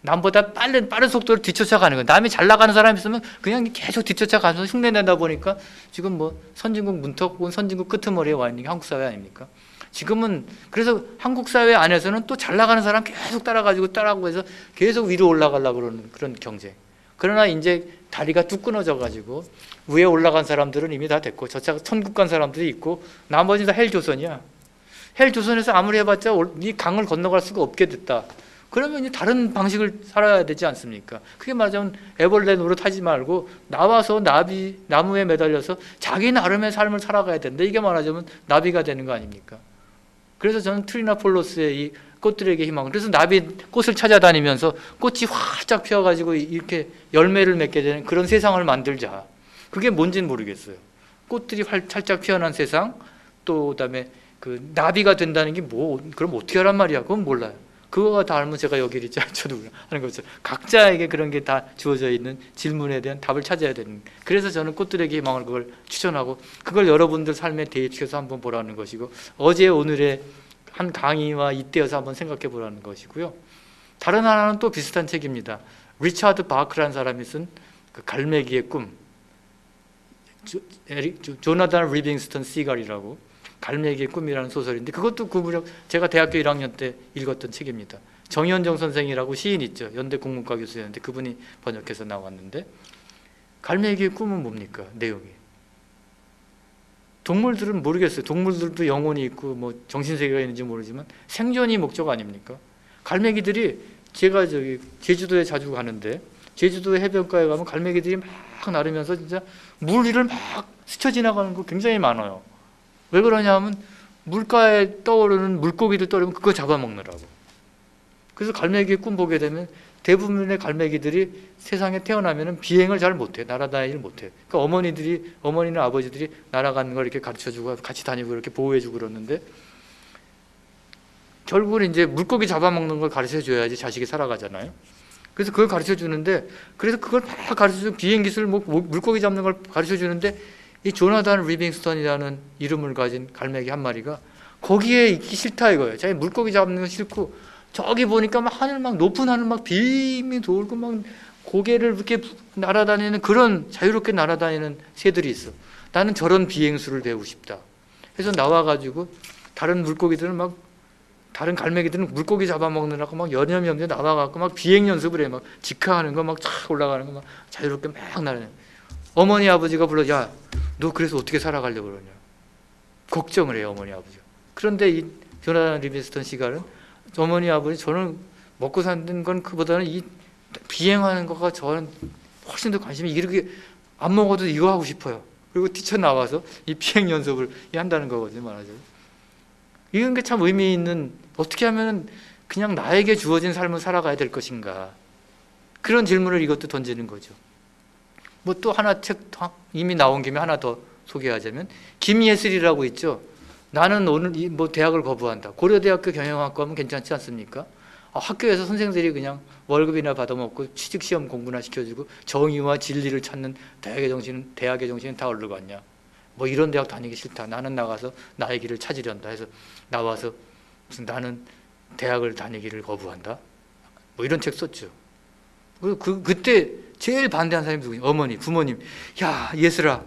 남보다 빠른 속도로 뒤쫓아가는 거예요. 남이 잘 나가는 사람이 있으면 그냥 계속 뒤쫓아가면서 흉내내다 보니까 지금 뭐 선진국 문턱 혹은 선진국 끄트머리에 와 있는 게 한국 사회 아닙니까? 지금은 그래서 한국 사회 안에서는 또 잘 나가는 사람 계속 따라가고 해서 계속 위로 올라가려고 그러는 그런 경쟁. 그러나 이제 다리가 뚝 끊어져 가지고 위에 올라간 사람들은 이미 다 됐고 저차 천국 간 사람들이 있고 나머지는 다 헬조선이야. 헬조선에서 아무리 해봤자 이 강을 건너갈 수가 없게 됐다. 그러면 이제 다른 방식을 살아야 되지 않습니까? 그게 말하자면 애벌레 노릇하지 말고 나와서 나무에 매달려서 자기 나름의 삶을 살아가야 된다. 이게 말하자면 나비가 되는 거 아닙니까? 그래서 저는 트리나폴로스의 이 꽃들에게 희망. 그래서 나비 꽃을 찾아다니면서 꽃이 활짝 피어가지고 이렇게 열매를 맺게 되는 그런 세상을 만들자. 그게 뭔지는 모르겠어요. 꽃들이 활짝 피어난 세상, 또 그다음에 그 나비가 된다는 게 뭐, 그럼 어떻게 하란 말이야? 그건 몰라요. 그거가 다 알면 제가 여기 있지 않죠. 하는 거죠. 각자에게 그런 게 다 주어져 있는 질문에 대한 답을 찾아야 되는. 그래서 저는 꽃들에게 희망을 그걸 추천하고 그걸 여러분들 삶에 대입시켜서 한번 보라는 것이고 어제 오늘의 한 강의와 잇대어서 한번 생각해 보라는 것이고요. 다른 하나는 또 비슷한 책입니다. 리차드 바크라는 사람이 쓴 그 갈매기의 꿈. 조나단 리빙스턴 시갈이라고 갈매기의 꿈이라는 소설인데 그것도 제가 대학교 1학년 때 읽었던 책입니다. 정현정 선생이라고 시인 있죠. 연대 국문과 교수였는데 그분이 번역해서 나왔는데 갈매기의 꿈은 뭡니까? 내용이. 동물들은 모르겠어요. 동물들도 영혼이 있고 뭐 정신세계가 있는지 모르지만 생존이 목적 아닙니까? 갈매기들이 제가 제주도에 자주 가는데 제주도 해변가에 가면 갈매기들이 막 나르면서 진짜 물 위를 막 스쳐 지나가는 거 굉장히 많아요. 왜 그러냐면 물가에 떠오르는 물고기들 떠오르면 그거 잡아먹느라고. 그래서 갈매기의 꿈 보게 되면 대부분의 갈매기들이 세상에 태어나면 비행을 잘 못해. 날아다니질 못해. 그러니까 어머니나 아버지들이 날아가는 걸 이렇게 가르쳐주고 같이 다니고 이렇게 보호해주고 그러는데 결국은 이제 물고기 잡아먹는 걸 가르쳐줘야지 자식이 살아가잖아요. 그래서 그걸 가르쳐주는데 그래서 그걸 막 가르쳐주고 비행기술 물고기 잡는 걸 가르쳐주는데 이 조나단 리빙스턴이라는 이름을 가진 갈매기 한 마리가 거기에 있기 싫다 이거예요. 자기 물고기 잡는 거 싫고 저기 보니까 막 하늘 막 높은 하늘 막 빔이 돌고 막 고개를 이렇게 날아다니는 그런 자유롭게 날아다니는 새들이 있어. 나는 저런 비행수를 배우고 싶다. 그래서 나와가지고 다른 물고기들은 막 다른 갈매기들은 물고기 잡아먹느라고 막 연염연염 나와갖고 막 비행 연습을 해. 막 직하하는 거 막 쫙 올라가는 거 막 자유롭게 막 날아다녀. 어머니 아버지가 불러 야 너 그래서 어떻게 살아가려고 그러냐. 걱정을 해요 어머니 아버지가. 그런데 이 조나단 리빙스턴 시갈은 어머니 아버지 저는 먹고 사는 건 그보다는 이 비행하는 거가 저는 훨씬 더 관심이 이렇게 안 먹어도 이거 하고 싶어요. 그리고 뛰쳐나와서 이 비행 연습을 한다는 거거든요 말하자면. 이런 게 참 의미 있는 어떻게 하면 그냥 나에게 주어진 삶을 살아가야 될 것인가 그런 질문을 이것도 던지는 거죠. 뭐 또 하나 책 이미 나온 김에 하나 더 소개하자면 김예슬이라고 있죠. 나는 오늘 뭐 대학을 거부한다. 고려대학교 경영학과 하면 괜찮지 않습니까? 학교에서 선생들이 그냥 월급이나 받아먹고 취직시험 공부나 시켜주고 정의와 진리를 찾는 대학의 정신은 다 어디로 갔냐. 뭐 이런 대학 다니기 싫다. 나는 나가서 나의 길을 찾으련다 해서 나와서 무슨 나는 대학을 다니기를 거부한다. 뭐 이런 책 썼죠. 그때 제일 반대한 사람이 누구냐? 어머니, 부모님. 야 예슬아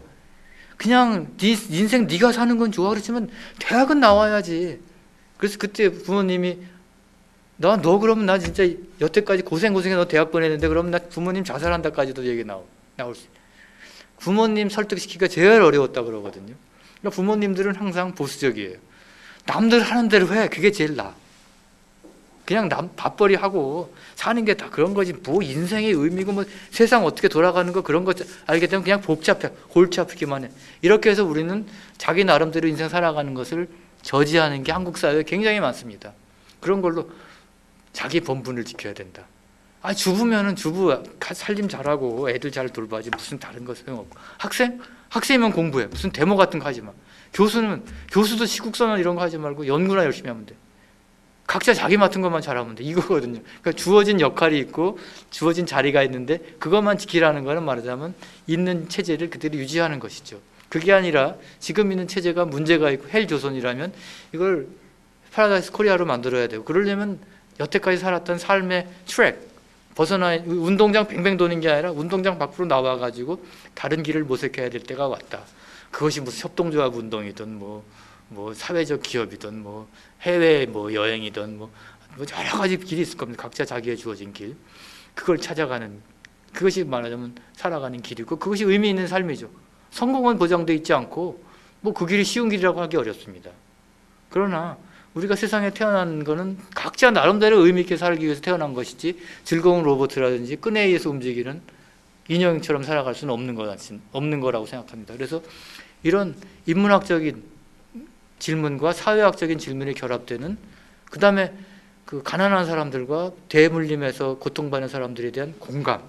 그냥 네 인생 네가 사는 건 좋아 그렇지만 대학은 나와야지. 그래서 그때 부모님이 너 그러면 나 진짜 여태까지 고생해 너 대학 보냈는데 그러면 나 부모님 자살한다까지도 얘기 나올 수 있어요. 부모님 설득시키기가 제일 어려웠다 그러거든요. 그러니까 부모님들은 항상 보수적이에요. 남들 하는 대로 해. 그게 제일 나아. 그냥 밥벌이 하고 사는 게 다 그런 거지. 뭐 인생의 의미고 뭐 세상 어떻게 돌아가는 거 그런 거 알게 되면 그냥 복잡해. 골치 아프기만 해. 이렇게 해서 우리는 자기 나름대로 인생 살아가는 것을 저지하는 게 한국 사회에 굉장히 많습니다. 그런 걸로 자기 본분을 지켜야 된다. 주부면은 주부 살림 잘하고 애들 잘 돌봐야지 무슨 다른 거 소용없고. 학생이면 공부해. 무슨 데모 같은 거 하지 마. 교수도 시국선언 이런 거 하지 말고 연구나 열심히 하면 돼. 각자 자기 맡은 것만 잘하면 돼. 이거거든요. 그러니까 주어진 역할이 있고 주어진 자리가 있는데 그것만 지키라는 거는 말하자면 있는 체제를 그대로 유지하는 것이죠. 그게 아니라 지금 있는 체제가 문제가 있고 헬조선이라면 이걸 파라다이스 코리아로 만들어야 되고 그러려면 여태까지 살았던 삶의 트랙, 벗어나 운동장 뱅뱅 도는 게 아니라 운동장 밖으로 나와가지고 다른 길을 모색해야 될 때가 왔다. 그것이 무슨 협동조합 운동이든 뭐 사회적 기업이든 뭐 해외 뭐 여행이든 뭐 여러 가지 길이 있을 겁니다. 각자 자기의 주어진 길, 그걸 찾아가는, 그것이 말하자면 살아가는 길이고, 그것이 의미 있는 삶이죠. 성공은 보장되어 있지 않고 뭐 그 길이 쉬운 길이라고 하기 어렵습니다. 그러나 우리가 세상에 태어난 거는 각자 나름대로 의미 있게 살기 위해서 태어난 것이지, 즐거운 로봇이라든지 끈에 의해서 움직이는 인형처럼 살아갈 수는 없는 거라고 생각합니다. 그래서 이런 인문학적인 질문과 사회학적인 질문이 결합되는, 그 다음에 그 가난한 사람들과 대물림에서 고통받는 사람들에 대한 공감,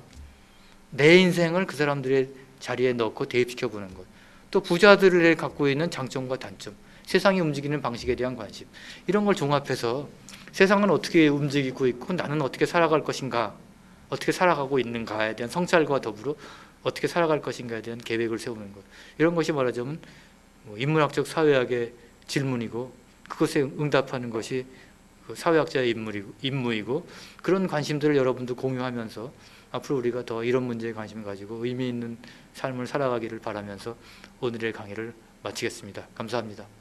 내 인생을 그 사람들의 자리에 넣고 대입시켜 보는 것, 또 부자들을 갖고 있는 장점과 단점, 세상이 움직이는 방식에 대한 관심, 이런 걸 종합해서 세상은 어떻게 움직이고 있고 나는 어떻게 살아갈 것인가, 어떻게 살아가고 있는가에 대한 성찰과 더불어 어떻게 살아갈 것인가에 대한 계획을 세우는 것, 이런 것이 말하자면 인문학적 사회학의 질문이고, 그것에 응답하는 것이 사회학자의 임무이고, 그런 관심들을 여러분도 공유하면서 앞으로 우리가 더 이런 문제에 관심을 가지고 의미 있는 삶을 살아가기를 바라면서 오늘의 강의를 마치겠습니다. 감사합니다.